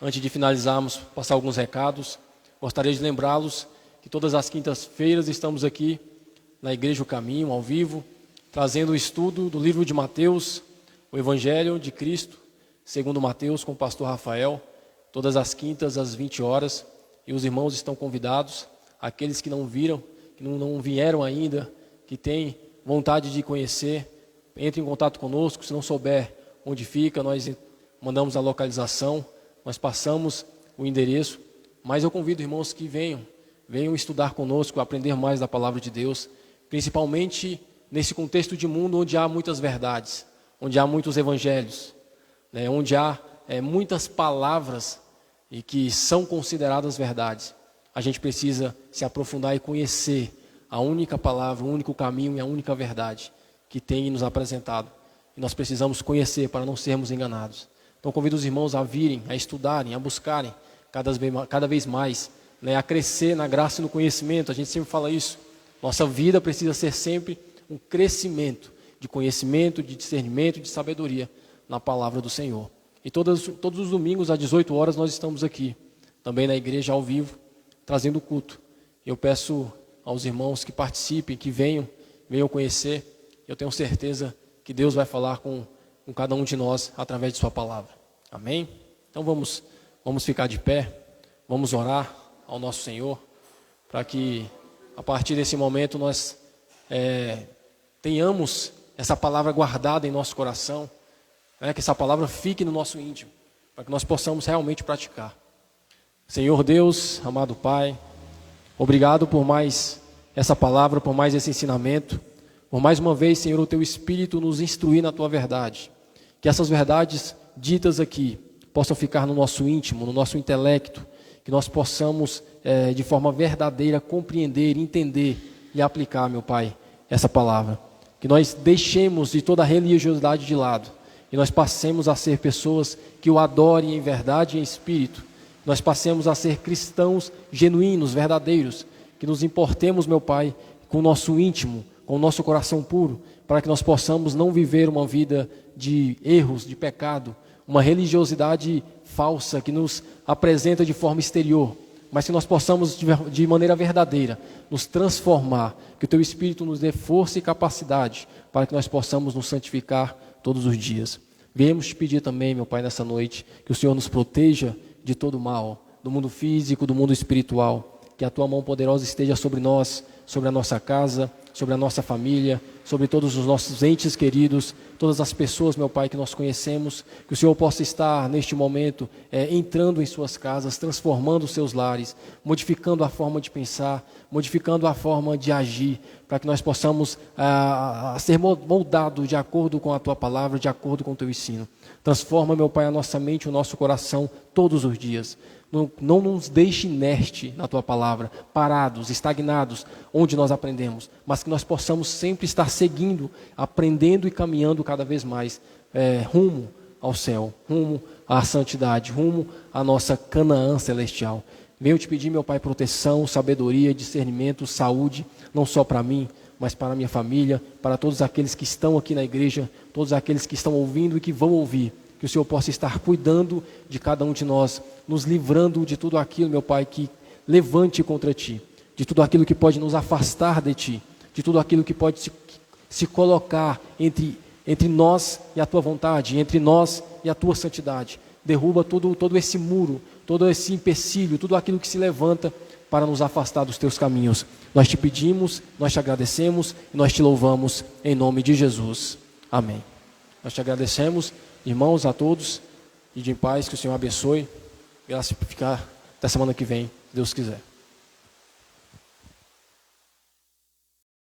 Antes de finalizarmos, passar alguns recados, gostaria de lembrá-los que todas as quintas-feiras estamos aqui na Igreja O Caminho, ao vivo, trazendo o estudo do livro de Mateus, o Evangelho de Cristo, segundo Mateus, com o pastor Rafael, todas as quintas às 20 horas, e os irmãos estão convidados, aqueles que não viram, que não vieram ainda, que têm vontade de conhecer, entre em contato conosco. Se não souber onde fica, nós mandamos a localização, nós passamos o endereço, mas eu convido irmãos que venham estudar conosco, aprender mais da palavra de Deus, principalmente nesse contexto de mundo onde há muitas verdades, onde há muitos evangelhos, né, onde há muitas palavras e que são consideradas verdades. A gente precisa se aprofundar e conhecer a única palavra, o único caminho e a única verdade que tem nos apresentado. E nós precisamos conhecer para não sermos enganados. Então convido os irmãos a virem, a estudarem, a buscarem cada vez mais, né, a crescer na graça e no conhecimento. A gente sempre fala isso. Nossa vida precisa ser sempre um crescimento de conhecimento, de discernimento, de sabedoria na palavra do Senhor. E todos os domingos às 18 horas nós estamos aqui, também na igreja ao vivo, trazendo o culto. Eu peço aos irmãos que participem, que venham conhecer. Eu tenho certeza que Deus vai falar com cada um de nós através de sua palavra. Amém? Então vamos ficar de pé, vamos orar ao nosso Senhor, para que a partir desse momento nós tenhamos essa palavra guardada em nosso coração, né, que essa palavra fique no nosso íntimo, para que nós possamos realmente praticar. Senhor Deus, amado Pai, obrigado por mais essa palavra, por mais esse ensinamento, por mais uma vez, Senhor, o Teu Espírito nos instruir na Tua verdade. Que essas verdades ditas aqui possam ficar no nosso íntimo, no nosso intelecto, que nós possamos, de forma verdadeira, compreender, entender e aplicar, meu Pai, essa palavra. Que nós deixemos de toda a religiosidade de lado e nós passemos a ser pessoas que o adorem em verdade e em espírito. Nós passemos a ser cristãos genuínos, verdadeiros, que nos importemos, meu Pai, com o nosso íntimo, com o nosso coração puro, para que nós possamos não viver uma vida de erros, de pecado, uma religiosidade falsa que nos apresenta de forma exterior, mas que nós possamos de maneira verdadeira nos transformar, que o Teu Espírito nos dê força e capacidade para que nós possamos nos santificar todos os dias. Viemos te pedir também, meu Pai, nessa noite, que o Senhor nos proteja de todo mal, do mundo físico, do mundo espiritual, que a Tua mão poderosa esteja sobre nós, sobre a nossa casa, sobre a nossa família, sobre todos os nossos entes queridos, todas as pessoas, meu Pai, que nós conhecemos, que o Senhor possa estar neste momento entrando em suas casas, transformando os seus lares, modificando a forma de pensar, modificando a forma de agir, para que nós possamos ser moldados de acordo com a Tua palavra, de acordo com o Teu ensino. Transforma, meu Pai, a nossa mente, o nosso coração todos os dias. Não nos deixe inerte na Tua palavra, parados, estagnados, onde nós aprendemos, mas que nós possamos sempre estar seguindo, aprendendo e caminhando cada vez mais rumo ao céu, rumo à santidade, rumo à nossa Canaã celestial. Venho te pedir, meu Pai, proteção, sabedoria, discernimento, saúde, não só para mim, mas para a minha família, para todos aqueles que estão aqui na igreja, todos aqueles que estão ouvindo e que vão ouvir. Que o Senhor possa estar cuidando de cada um de nós, nos livrando de tudo aquilo, meu Pai, que levante contra Ti, de tudo aquilo que pode nos afastar de Ti, de tudo aquilo que pode se colocar entre nós e a Tua vontade, entre nós e a Tua santidade. Derruba todo esse muro, todo esse empecilho, tudo aquilo que se levanta para nos afastar dos Teus caminhos. Nós Te pedimos, nós Te agradecemos e nós Te louvamos em nome de Jesus. Amém. Nós Te agradecemos, irmãos, a todos, e de paz, que o Senhor abençoe, e ela se ficar até semana que vem, se Deus quiser.